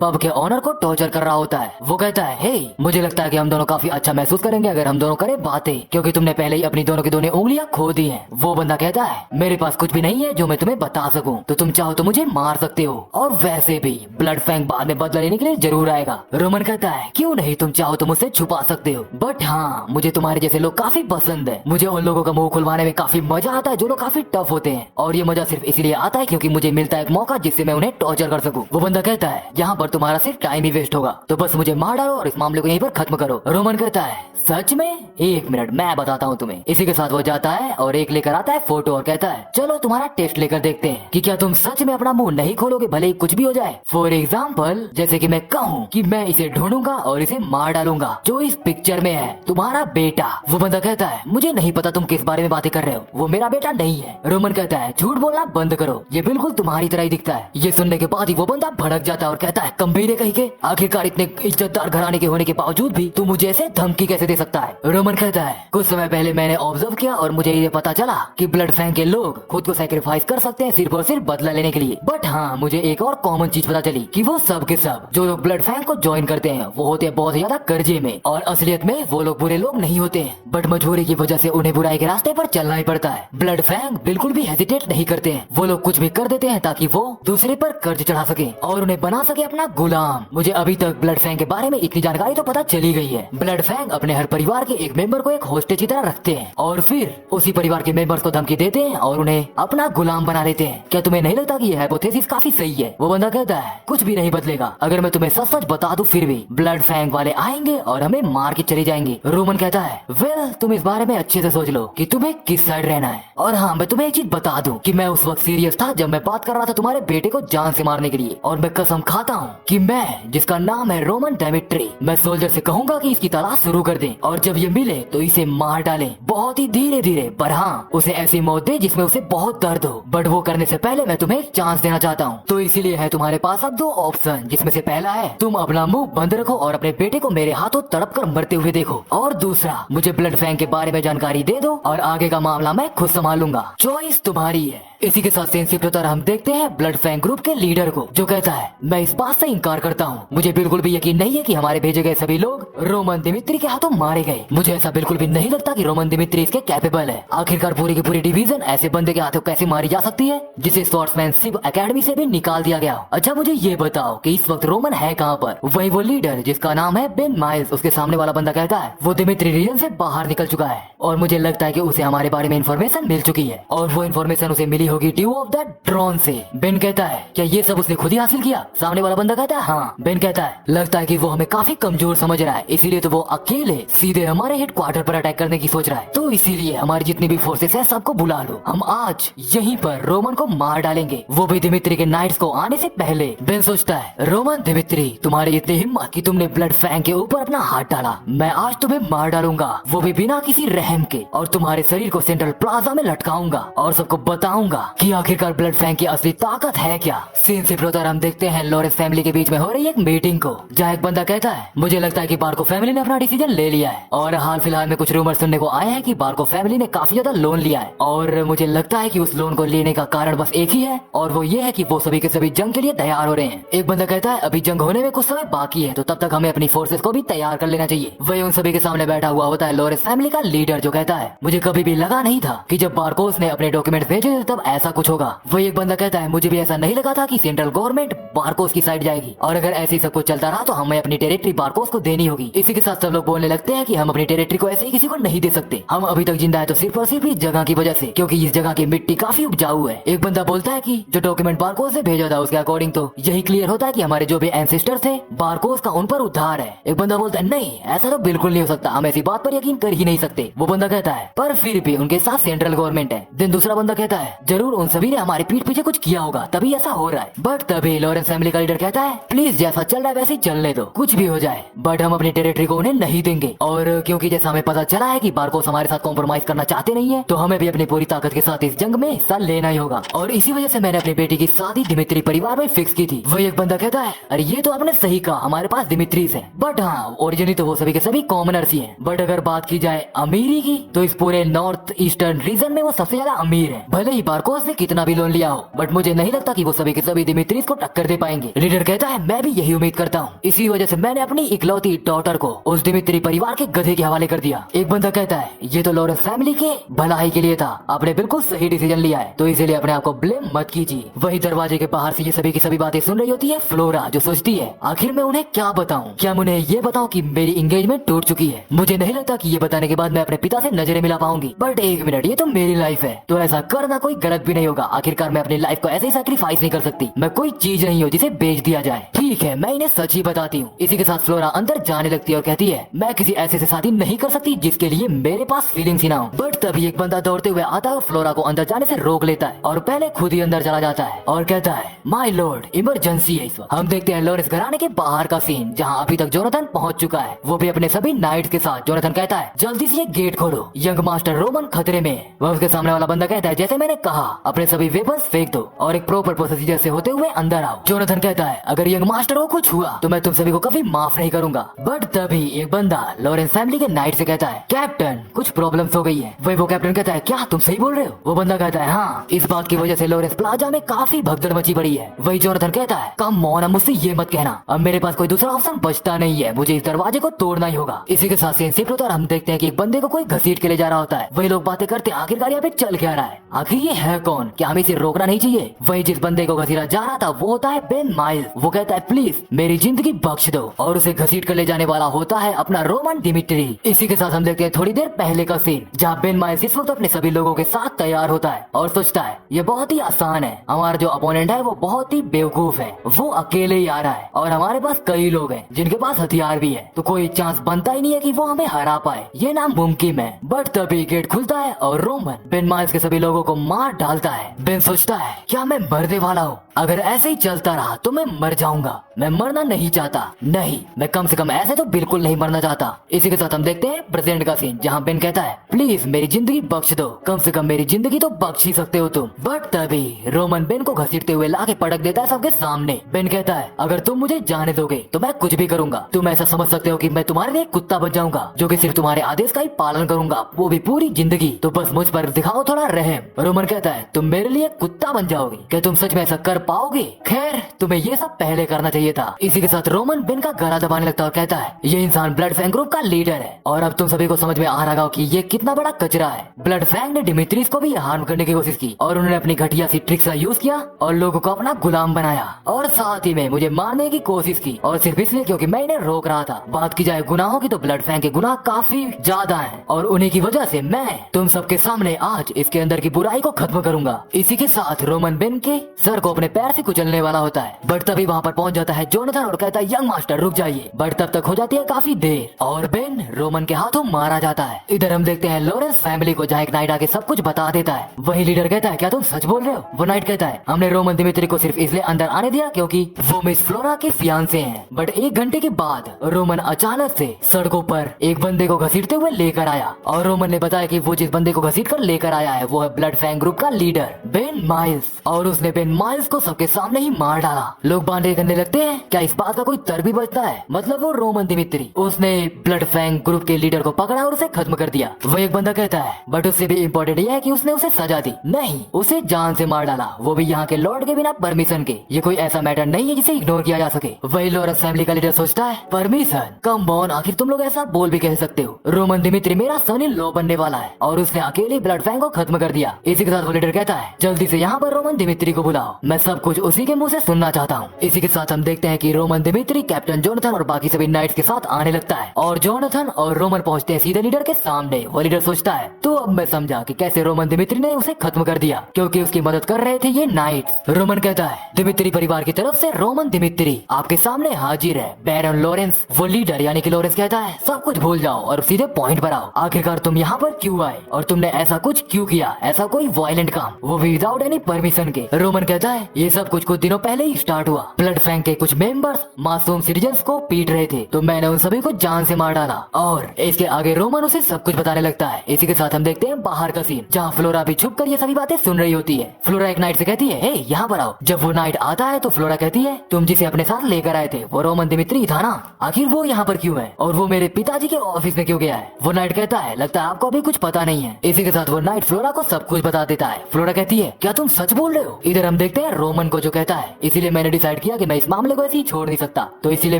पब के ऑनर को टॉर्चर कर रहा होता है। वो कहता है हे मुझे लगता है कि हम दोनों काफी अच्छा महसूस करेंगे अगर हम दोनों करें बातें, क्योंकि तुमने पहले ही अपनी दोनों की दोनों उंगलियां खो दी हैं। वो बंदा कहता है मेरे पास कुछ भी नहीं है जो मैं तुम्हें बता सकूं, तो तुम चाहो तो मुझे मार सकते हो, और वैसे भी ब्लड फैंग बाद में बदला लेने के लिए जरूर आएगा। रोमन कहता है क्यों नहीं, तुम चाहो तो मुझसे छुपा सकते हो, बट हाँ मुझे तुम्हारे जैसे लोग काफी पसंद है। मुझे उन लोगों का मुंह खुलवाने में काफी मजा आता है जो लोग काफी टफ होते हैं, और ये मजा सिर्फ इसलिए आता है क्योंकि मुझे मिलता है एक मौका जिससे मैं उन्हें टॉर्चर कर सकूं। वो बंदा कहता है यहाँ पर तुम्हारा सिर्फ टाइम ही वेस्ट होगा, तो बस मुझे मार डालो और इस मामले को यहीं पर खत्म करो। रोमन कहता है सच में? 1 मिनट मैं बताता हूँ तुम्हें। इसी के साथ वो जाता है और एक लेकर आता है फोटो और कहता है चलो तुम्हारा टेस्ट लेकर देखते हैं कि क्या तुम सच में अपना मुंह नहीं खोलोगे भले ही कुछ भी हो जाए। फॉर एग्जाम्पल जैसे कि मैं कहूँ कि मैं इसे ढूंढूंगा और इसे मार डालूंगा जो इस पिक्चर में है, तुम्हारा बेटा। वो बंदा कहता है मुझे नहीं पता तुम किस बारे में बातें कर रहे हो, वो मेरा बेटा नहीं है। रोमन कहता है झूठ बोलना बंद करो, ये बिल्कुल तुम्हारी तरह ही दिखता है। ये सुनने के बाद ही वो बंदा भड़क जाता है और कहता है कम्बीरे कहीं के, आखिरकार इतने इज्जतदार घराने के होने के बावजूद भी तू मुझे ऐसे धमकी कैसे दे सकता है? रोमन कहता है कुछ समय पहले मैंने ऑब्जर्व किया और मुझे ये पता चला कि ब्लड फैंग के लोग खुद को सैक्रिफाइस कर सकते हैं सिर्फ और सिर्फ बदला लेने के लिए, बट हाँ मुझे एक और कॉमन चीज पता चली कि वो सब के सब जो लोग ब्लड फैंग को ज्वाइन करते हैं वो होते हैं बहुत ज्यादा कर्जे में, और असलियत में वो लोग बुरे लोग नहीं होते हैं, बट मजबूरी की वजह से उन्हें बुराई के रास्ते पर चलना ही पड़ता है। ब्लड फैंग बिल्कुल भी हेजिटेट नहीं करते हैं, वो लोग कुछ भी कर देते हैं ताकि वो दूसरे पर कर्ज चढ़ा सके और उन्हें बना सके अपना गुलाम। मुझे अभी तक ब्लड फैंग के बारे में इतनी जानकारी जानकारी तो पता चली गई है। ब्लड फैंग अपने हर परिवार के एक मेंबर को एक होस्टेज की तरह रखते हैं और फिर उसी परिवार के मेंबर्स को धमकी देते हैं और उन्हें अपना गुलाम बना लेते हैं। क्या तुम्हें नहीं लगता कि यह हाइपोथेसिस काफी सही है? वो बंदा कहता है कुछ भी नहीं बदलेगा, अगर मैं तुम्हें सच सच बता दूं फिर भी ब्लड फैंग वाले आएंगे और हमें मार के चले जाएंगे। रोमन कहता है वेल तुम इस बारे में अच्छे से सोच लो कि तुम्हें किस साइड रहना है। और हाँ, मैं तुम्हें एक चीज बता दूं कि मैं उस वक्त सीरियस था जब मैं बात कर रहा था तुम्हारे बेटे को जान से मारने के लिए, और मैं कसम खाता हूँ कि मैं, जिसका नाम है रोमन डेमिट्री, मैं सोल्जर से कहूंगा कि इसकी तलाश शुरू कर दें और जब ये मिले तो इसे मार डालें, बहुत ही धीरे धीरे, पर हाँ उसे ऐसी मौत दे जिसमें उसे बहुत दर्द हो। बट वो करने से पहले मैं तुम्हें एक चांस देना चाहता हूँ, तो इसीलिए है तुम्हारे पास अब 2 ऑप्शन, जिसमें से पहला है तुम अपना मुंह बंद रखो और अपने बेटे को मेरे हाथों तड़प कर मरते हुए देखो, और दूसरा मुझे ब्लड फैंग के बारे में जानकारी दे दो और आगे का मामला मैं खुद संभालूंगा। चॉइस तुम्हारी है। इसी के साथ सेंसिटिव होता हम देखते हैं ब्लड फैंग ग्रुप के लीडर को, जो कहता है मैं इस बात से इनकार करता हूँ, मुझे बिल्कुल भी यकीन नहीं है कि हमारे भेजे गए सभी लोग रोमन दिमित्री के हाथों मारे गए। मुझे ऐसा बिल्कुल भी नहीं लगता कि रोमन दिमित्री इसके कैपेबल है। आखिरकार पूरी की पूरी डिवीजन ऐसे बंदे के हाथों कैसे मारी जा सकती है जिसे स्वॉर्ड्समैनशिप एकेडमी से भी निकाल दिया गया। अच्छा मुझे ये बताओ कि इस वक्त रोमन है कहाँ पर? वही वो लीडर जिसका नाम है बेन माइल्स, उसके सामने वाला बंदा कहता है वो दिमित्री रीजन से बाहर निकल चुका है और मुझे लगता है कि उसे हमारे बारे में इन्फॉर्मेशन मिल चुकी है और वो इन्फॉर्मेशन उसे मिली होगी ड्यू ऑफ द ड्रोन से। बेन कहता है क्या ये सब उसने खुद ही हासिल किया? सामने वाला बंदा कहता है हाँ। बेन कहता है लगता है कि वो हमें काफी कमजोर समझ रहा है, इसीलिए तो वो अकेले सीधे हमारे हेडक्वार्टर पर अटैक करने की सोच रहा है। तो इसीलिए हमारी जितनी भी फोर्सेस है सबको बुला लो, हम आज यहीं पर रोमन को मार डालेंगे, वो भी दिमित्री के नाइट्स को आने से पहले। बेन सोचता है रोमन दिमित्री तुम्हारी इतनी हिम्मत कि तुमने ब्लड फैंग के ऊपर अपना हाथ डाला, मैं आज तुम्हें मार डालूंगा, वो भी बिना किसी रहम के, और तुम्हारे शरीर को सेंट्रल प्लाजा में लटकाऊंगा और सबको बताऊंगा कि आखिरकार ब्लड फैंग की असली ताकत है क्या। सीन से प्रोतर हम देखते हैं लॉरेंस फैमिली के बीच में हो रही एक मीटिंग को, जहाँ एक बंदा कहता है मुझे लगता है कि बार्को फैमिली ने अपना डिसीजन ले लिया है और हाल फिलहाल में कुछ रूमर सुनने को आए हैं कि बार्को फैमिली ने काफी ज्यादा लोन लिया है और मुझे लगता है कि उस लोन को लेने का कारण बस एक ही है और वो ये है कि वो सभी के सभी जंग के लिए तैयार हो रहे हैं। एक बंदा कहता है अभी जंग होने में कुछ समय बाकी है तो तब तक हमें अपनी फोर्सेस को भी तैयार कर लेना चाहिए। वही उन सभी के सामने बैठा हुआ होता है लॉरेंस फैमिली का लीडर, जो कहता है मुझे कभी भी लगा नहीं था कि जब बार्कोस ने अपने डॉक्यूमेंट भेजे थे तब ऐसा कुछ होगा। वही एक बंदा कहता है मुझे भी ऐसा नहीं लगा था कि सेंट्रल गवर्नमेंट बार्कोस की साइड जाएगी और अगर ऐसे ही सब कुछ चलता रहा तो हमें अपनी टेरिटरी बार्कोस को देनी होगी। इसी के साथ सब लोग बोलने लगते हैं कि हम अपनी टेरिटरी को ऐसे ही किसी को नहीं दे सकते, हम अभी तक जिंदा है तो सिर्फ और सिर्फ इस जगह की वजह से, क्योंकि इस जगह की मिट्टी काफी उपजाऊ है। एक बंदा बोलता है कि जो डॉक्यूमेंट बार्कोस से भेजा था उसके अकॉर्डिंग तो यही क्लियर होता है कि हमारे जो भी एंसेस्टर थे बार्कोस का उन पर उद्धार है। एक बंदा बोलता है नहीं ऐसा तो बिल्कुल नहीं हो सकता, हम ऐसी बात पर यकीन कर ही नहीं सकते। वो बंदा कहता है पर फिर भी उनके साथ सेंट्रल गवर्नमेंट है। दिन दूसरा बंदा कहता है जरूर उन सभी ने हमारे पीठ पीछे कुछ किया होगा तभी ऐसा हो रहा है। बट तभी लॉरेंस फैमिली का लीडर कहता है प्लीज जैसा चल रहा है वैसे ही चलने दो, कुछ भी हो जाए बट हम अपनी टेरिटरी को उन्हें नहीं देंगे। और क्योंकि जैसा हमें पता चला है कि बार्कोस हमारे साथ कॉम्प्रोमाइज करना चाहते नहीं है तो हमें भी अपनी पूरी ताकत के साथ इस जंग में हिस्सा लेना ही होगा और इसी वजह से मैंने अपनी बेटी की शादी दिमित्री परिवार में फिक्स की थी। वही एक बंदा कहता है अरे ये तो आपने सही कहा, हमारे पास दिमित्रीज है बट हाँ ओरिजिनली तो वो सभी के सभी कॉमनर्स ही है। बट अगर बात की जाए अमीरी की तो इस पूरे नॉर्थ ईस्टर्न रीजन में वो सबसे ज्यादा अमीर है। भले ही बार्कोस ने कितना भी लोन लिया हो बट मुझे नहीं लगता कि वो सभी के सभी दिमित्रीज को टक्कर दे पाएंगे। लीडर कहता है मैं भी यही उम्मीद करता हूँ, इसी वजह से मैंने अपनी इकलौती डॉटर को उस दिमित्री परिवार के गधे के हवाले कर दिया। एक बंदा कहता है ये तो लॉरेंस फैमिली के भलाई के लिए था, आपने बिल्कुल सही डिसीजन लिया है तो इसीलिए अपने आप को ब्लेम मत कीजिए। वही दरवाजे के बाहर से ये सभी की सभी बातें सुन रही होती है फ्लोरा, जो सोचती है आखिर मैं उन्हें क्या बताऊं, क्या मैं उन्हें ये बताऊं कि मेरी एंगेजमेंट टूट चुकी है। मुझे नहीं लगता कि ये बताने के बाद मैं अपने पिता से नजरें मिला पाऊंगी, बट एक मिनट ये तो मेरी लाइफ है तो ऐसा करना कोई गलत भी नहीं होगा। आखिरकार मैं अपनी लाइफ को ऐसे ही सैक्रिफाइस नहीं कर सकती, मैं कोई चीज नहीं हूँ जिसे बेच दिया जाए। ठीक है मैं इन्हें सच ही बताती हूँ। इसी के साथ फ्लोरा अंदर जाने लगती है और कहती है मैं किसी ऐसे से शादी नहीं कर सकती जिसके लिए मेरे पास फीलिंग्स ही ना हो। बट तभी एक बंदा दौड़ते हुए आता है और फ्लोरा को अंदर जाने से रोक लेता है और पहले खुद ही अंदर चला जाता है और कहता है माय लॉर्ड इमरजेंसी है इस वक्त। हम देखते हैं लॉरेंस घराने के बाहर का सीन जहाँ अभी तक जोनाथन पहुँच चुका है, वो भी अपने सभी नाइट्स के साथ। जोनाथन कहता है जल्दी से ये गेट खोलो, यंग मास्टर रोमन खतरे में। वह उसके सामने वाला बंदा कहता है जैसे मैंने कहा अपने सभी वेपन्स फेंक दो और एक प्रॉपर प्रोसीजर से होते हुए अंदर आओ। जोनाथन कहता है अगर यंग मास्टर को कुछ हुआ तो मैं तुम सभी को कभी माफ नहीं करूंगा। बट तभी एक बंदा लॉरेंस फैमिली के नाइट से कहता है कैप्टन कुछ प्रॉब्लम्स हो गई है। वही वो कैप्टन कहता है क्या तुम सही बोल रहे हो? वो बंदा कहता है हाँ, इस बात की वजह से लॉरेंस प्लाजा में काफी भगदड़ मची पड़ी है। वही जोनाथन कहता है कम ऑन, मुझसे ये मत कहना, अब मेरे पास कोई दूसरा ऑप्शन बचता नहीं है, मुझे इस दरवाजे को तोड़ना ही होगा। इसी के साथ सीन शिफ्ट होता है और हम देखते हैं कि एक बंदे को कोई घसीट के ले जा रहा होता है। वही लोग बातें करते हैं आखिरकार यहाँ पे चल क्या रहा है, आखिर ये है है कौन, क्या हमें इसे रोकना नहीं चाहिए? वही जिस बंदे को घसीटा जा रहा था वो होता है बेन माइल्स। वो कहता है प्लीज मेरी जिंदगी बख्श दो, और उसे घसीट कर ले जाने वाला होता है अपना रोमन दिमित्री। इसी के साथ हम देखते हैं थोड़ी देर पहले का सीन, जहाँ बेन माइल्स इस वक्त अपने सभी लोगों के साथ तैयार होता है और सोचता है ये बहुत ही आसान है, हमारा जो अपोनेंट है वो बहुत ही बेवकूफ है, वो अकेले ही आ रहा है और हमारे पास कई लोग हैं जिनके पास हथियार भी है, तो कोई चांस बनता ही नहीं है कि वो हमें हरा पाए, ये नामुमकिन है। बट तभी गेट खुलता है और रोमन बेन माइल्स के सभी लोगों को मार डालता है। बेन सोचता है क्या मैं मरने वाला हूँ? अगर ऐसे ही चलता रहा तो मैं मर जाऊंगा, मैं मरना नहीं चाहता, नहीं मैं कम से कम ऐसे तो बिल्कुल नहीं मरना चाहता। इसी के साथ हम देखते हैं प्रेजेंट का सीन, जहाँ बेन कहता है प्लीज मेरी जिंदगी बख्श दो, कम से कम मेरी जिंदगी तो बख्श ही सकते हो तुम। बट तभी रोमन बेन को घसीटते हुए लाके पटक देता है सबके सामने। बेन कहता है अगर तुम मुझे जाने दोगे तो मैं कुछ भी करूंगा, तुम ऐसा समझ सकते हो कि मैं तुम्हारे लिए कुत्ता बन जाऊंगा जो कि सिर्फ तुम्हारे आदेश का ही पालन करूंगा, वो भी पूरी जिंदगी, तो बस मुझ पर दिखाओ थोड़ा रहम। रोमन कहता है तुम मेरे लिए कुत्ता बन जाओगे, क्या तुम सच में ऐसा कर पाओगे? खैर तुम्हें ये सब पहले करना चाहिए था। इसी के साथ रोमन बेन का गला दबाने लगता है और कहता है ये इंसान ब्लड फैंग ग्रुप का लीडर है, और अब तुम सभी को समझ में आ रहा होगा कि ये कितना बड़ा कचरा है। ब्लड फैंग ने डिमित्रिस को भी हार्म करने की कोशिश की और उन्होंने अपनी घटिया सी ट्रिक्स का यूज किया और लोगों को अपना गुलाम बनाया, और साथ ही में मुझे मारने की कोशिश की, और सिर्फ इसलिए क्योंकि मैं इन्हें रोक रहा था। बात की जाए गुनाहों की तो ब्लड फैंग के गुनाह काफी ज्यादा हैं, और उन्हीं की वजह से मैं तुम सबके सामने आज इसके अंदर की बुराई को खत्म करूंगा। इसी के साथ रोमन बेन के सर को अपने पैर से कुचलने वाला होता है, बट तभी वहाँ पर पहुंच जाता है जोनाथन और कहता है यंग मास्टर रुक जाइए, बट तब तक हो जाती है काफी देर और बेन रोमन के हाथों मारा जाता है। इधर हम देखते हैं लॉरेंस फैमिली को, जहाँ एक नाइट आके सब कुछ बता देता है। वही लीडर कहता है क्या तुम सच बोल रहे हो? वो नाइट कहता है हमने रोमन दिमित्री को सिर्फ इसलिए अंदर आने दिया क्योंकि वो मिस फ्लोरा के फियांसे हैं। बट 1 घंटे के बाद रोमन अचानक से सड़कों पर एक बंदे को घसीटते हुए लेकर आया, और रोमन ने बताया कि वो जिस बंदे को घसीट कर लेकर आया है वो है ब्लड फैंग ग्रुप का लीडर बेन माइल्स, और उसने बेन माइल्स को सबके सामने ही मार डाला। लोग बांधे करने लगते हैं क्या इस बात का कोई तर्क भी बचता है? मतलब वो रोमन दिमित्री उसने ब्लड फैंग ग्रुप के लीडर को पकड़ा और उसे खत्म कर दिया। वो एक बंदा कहता है बट उससे भी इम्पोर्टेंट यह है कि उसने उसे सजा दी, नहीं उसे जान से मार डाला, वो भी यहाँ के लॉर्ड के बिना परमिशन के। ये कोई ऐसा मैटर नहीं है जिसे इग्नोर किया जा सके। वही लॉरेंस फैमिली का लीडर सोचता है परमिशन, कम ऑन, आखिर तुम लोग ऐसा बोल भी कह सकते हो? रोमन दिमित्री मेरा सन इन लॉ बनने वाला है और उसने अकेले ब्लड फैंग को खत्म कर दिया। इसी के साथ वो लीडर कहता है जल्दी से यहाँ पर रोमन दिमित्री को बुलाओ, मैं सब कुछ उसी के मुंह से सुनना चाहता हूँ। इसी के साथ हम देखते हैं कि रोमन दिमित्री कैप्टन जोनाथन और बाकी सभी नाइट्स के साथ आने लगता है, और जोनाथन और रोमन पहुंचते हैं सीधे लीडर के सामने। वो लीडर सोचता है तो अब मैं समझा कि कैसे रोमन दिमित्री ने उसे खत्म कर दिया, क्योंकि उसकी मदद कर रहे थे ये नाइट्स। रोमन कहता है दिमित्री परिवार की तरफ से रोमन दिमित्री आपके सामने हाजिर है, बैरन लॉरेंस। वो लीडर यानी कि लॉरेंस कहता है सब कुछ भूल जाओ और सीधे पॉइंट पर आओ, आखिरकार तुम यहाँ पर क्यों आए और तुमने ऐसा कुछ क्यों किया, ऐसा कोई वायलेंट काम, वो भी विदाउट एनी परमिशन के? रोमन कहता है ये सब कुछ दिनों पहले ही स्टार्ट हुआ, ब्लड फैंग के कुछ मेंबर्स मासूम सिटीजन्स को पीट रहे थे तो मैंने उन सभी को जान से मार डाला, और इसके आगे रोमन उसे सब कुछ बताने लगता है। इसी के साथ हम देखते हैं बाहर का सीन, जहाँ फ्लोरा भी छुप कर ये सभी बातें सुन रही होती है। फ्लोरा एक नाइट से कहती है हे यहाँ पर आओ। जब वो नाइट आता है तो फ्लोरा कहती है तुम जिसे अपने साथ लेकर आए थे वो रोमन दिमित्री था ना, आखिर वो यहाँ पर क्यों है और वो मेरे पिताजी के ऑफिस में क्यों गया है? वो नाइट कहता है लगता है आपको अभी कुछ पता नहीं है। इसी के साथ वो नाइट फ्लोरा को सब कुछ बता देता है। फ्लोरा कहती है क्या तुम सच बोल रहे हो? इधर हम देखते हैं रोमन को जो कहता है इसीलिए मैंने डिसाइड किया कि मैं इस मामले को ऐसे ही छोड़ नहीं सकता, तो इसीलिए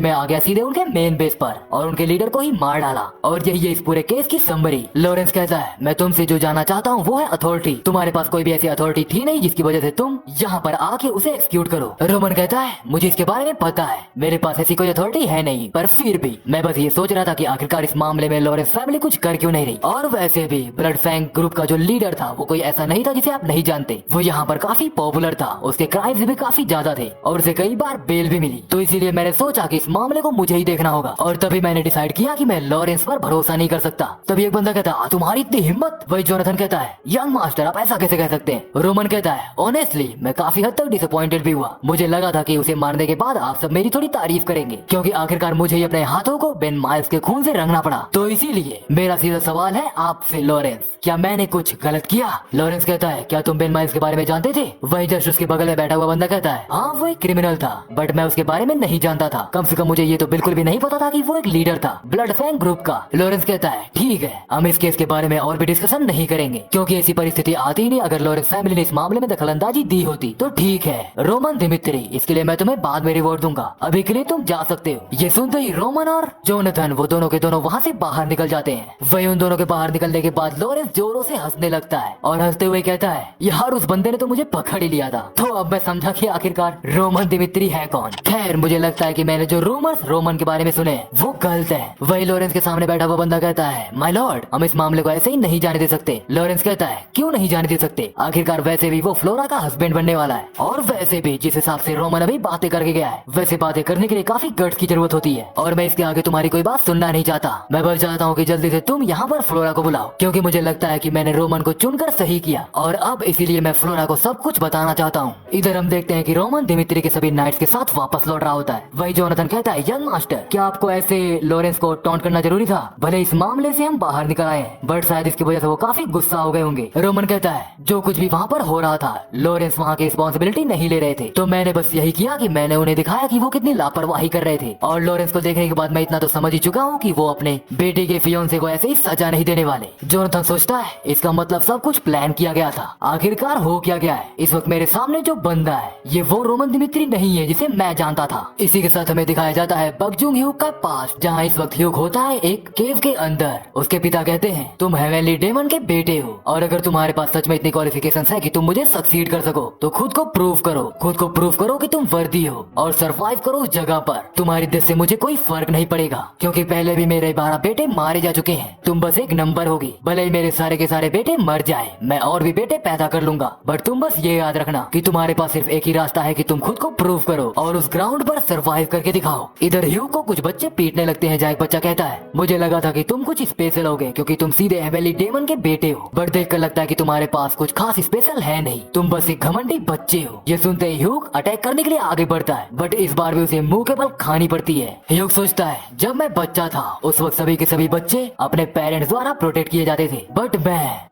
मैं आ गया सीधे उनके मेन बेस पर और उनके लीडर को ही मार डाला, और यही है इस पूरे केस की समरी। लॉरेंस कहता है मैं तुमसे जो जानना चाहता हूँ वो है अथॉरिटी, तुम्हारे पास कोई भी ऐसी अथॉरिटी थी नहीं जिसकी वजह से तुम यहाँ पर आके उसे एक्सक्यूट करो। रोमन कहता है मुझे इसके बारे में पता है, मेरे पास ऐसी कोई अथॉरिटी है नहीं, पर फिर भी मैं बस ये सोच रहा था कि आखिरकार इस मामले में लॉरेंस फैमिली कुछ कर क्यों नहीं रही। और वैसे भी ब्लड फैंग ग्रुप का जो लीडर था वो कोई ऐसा नहीं था जिसे आप नहीं जानते, वो यहाँ पर काफी पॉपुलर था, उसके क्राइम्स भी काफी ज्यादा थे और उसे कई बार बेल भी मिली, तो इसीलिए मैंने सोचा कि इस मामले को मुझे ही देखना होगा, और तभी मैंने डिसाइड किया कि मैं लॉरेंस पर भरोसा नहीं कर सकता। तभी एक बंदा कहता तुम्हारी इतनी हिम्मत? वही जोनाथन कहता है यंग मास्टर आप ऐसा कैसे कह सकते हैं? रोमन कहता है ऑनेस्टली मैं काफी हद तक डिसअपॉइंटेड भी हुआ, मुझे लगा था कि उसे मारने के बाद आप सब मेरी थोड़ी तारीफ करेंगे, क्योंकि आखिरकार मुझे ही अपने हाथों को बेन माइल्स के खून से रंगना पड़ा। तो इसीलिए मेरा सीधा सवाल है आपसे लॉरेंस, क्या मैंने कुछ गलत किया? लॉरेंस कहता है क्या तुम बेन माइल्स के बारे में जानते थे? वही जस्ट उसके बगल में बैठा बैठा हुआ बंदा कहता है हाँ वो एक क्रिमिनल था, बट मैं उसके बारे में नहीं जानता था। कम से कम मुझे ये तो बिल्कुल भी नहीं पता था कि वो एक लीडर था ब्लड फैंग ग्रुप का। लॉरेंस कहता है ठीक है, हम इस केस के बारे में और भी डिस्कशन नहीं करेंगे क्योंकि ऐसी परिस्थिति आती ही नहीं। अगर लॉरेंस फैमिली ने इस मामले में दखलंदाजी दी होती तो ठीक है। रोमन दिमित्री, इसके लिए मैं तुम्हें बाद में रिवॉर्ड दूंगा, अभी के लिए तुम जा सकते हो। ये सुनते ही रोमन और जोनाथन वो दोनों के दोनों वहाँ से बाहर निकल जाते हैं। वही उन दोनों के बाहर निकलने के बाद लॉरेंस जोरों से हंसने लगता है और हंसते हुए कहता है यार उस बंदे ने तो मुझे पकड़ ही लिया था। तो अब मैं समझा कि आखिरकार रोमन दिमित्री है कौन। खैर मुझे लगता है कि मैंने जो रूमर्स रोमन के बारे में सुने वो गलत है। वही लॉरेंस के सामने बैठा हुआ बंदा कहता है माय लॉर्ड, हम इस मामले को ऐसे ही नहीं जाने दे सकते। लॉरेंस कहता है क्यों नहीं जाने दे सकते, आखिरकार वैसे भी वो फ्लोरा का हस्बैंड बनने वाला है, और वैसे भी जिस हिसाब से रोमन अभी बातें करके गया है वैसे बातें करने के लिए काफी गट्स की जरूरत होती है, और मैं इसके आगे तुम्हारी कोई बात सुनना नहीं चाहता। मैं बस चाहता हूँ कि जल्दी से तुम यहाँ पर फ्लोरा को बुलाओ, क्योंकि मुझे लगता है कि मैंने रोमन को चुनकर सही किया और अब इसीलिए मैं फ्लोरा को सब कुछ बताना चाहता हूँ। इधर हम देखते हैं कि रोमन दिमित्री के सभी नाइट्स के साथ वापस लौट रहा होता है। वही जोनाथन कहता है यंग मास्टर, क्या आपको ऐसे लॉरेंस को टॉन्ट करना जरूरी था? भले इस मामले से हम बाहर निकल आए हैं, बट शायद इसकी वजह से वो काफी गुस्सा हो गए होंगे। रोमन कहता है जो कुछ भी वहाँ पर हो रहा था लॉरेंस वहाँ की रिस्पॉन्सिबिलिटी नहीं ले रहे थे, तो मैंने बस यही किया कि मैंने उन्हें दिखाया कि वो कितनी लापरवाही कर रहे थे। और लॉरेंस को देखने के बाद मैं इतना तो समझ ही चुका हूँ कि वो अपने बेटे के फियोंसे को ऐसे ही सजा नहीं देने वाले। जोनाथन सोचता है इसका मतलब सब कुछ प्लान किया गया था। आखिरकार हो क्या गया है? इस वक्त मेरे सामने जो बंदा है ये वो रोमन दिमित्री नहीं है जिसे मैं जानता था। इसी के साथ हमें दिखाया जाता है बकजुंग ह्यूग का पास्ट, जहाँ इस वक्त ह्यूग होता है एक केव के अंदर। उसके पिता कहते हैं तुम हेवनली डेमन के बेटे हो, और अगर तुम्हारे पास सच में इतनी क्वालिफिकेशंस है कि तुम मुझे सक्सीड कर सको तो खुद को प्रूव करो, खुद को प्रूव करो कि तुम वर्दी हो और सरवाइव करो उस जगह पर। तुम्हारी डेथ से मुझे कोई फर्क नहीं पड़ेगा क्योंकि पहले भी मेरे 12 बेटे मारे जा चुके हैं। तुम बस एक नंबर होगी, भले ही मेरे सारे के सारे बेटे मर जाए, मैं और भी बेटे पैदा कर लूंगा, बट तुम बस ये याद रखना कि तुम्हारे पास सिर्फ एक ही रास्ता है कि तुम खुद को प्रूव करो और उस ग्राउंड पर सरवाइव करके दिखाओ। इधर ह्यूग को कुछ बच्चे पीटने लगते हैं, जहाँ एक बच्चा कहता है मुझे लगा था कि तुम कुछ स्पेशल होगे क्योंकि तुम सीधे हेवनली डेमन के बेटे हो, बट देखकर लगता है कि तुम्हारे पास कुछ खास स्पेशल है नहीं, तुम बस एक घमंडी बच्चे हो। ये सुनते ही ह्यूग अटैक करने के लिए आगे बढ़ता है, बट इस बार भी उसे मुंह के बल खानी पड़ती है। ह्यूग सोचता है जब मैं बच्चा था उस वक्त सभी के सभी बच्चे अपने पेरेंट्स द्वारा प्रोटेक्ट किए जाते थे, बट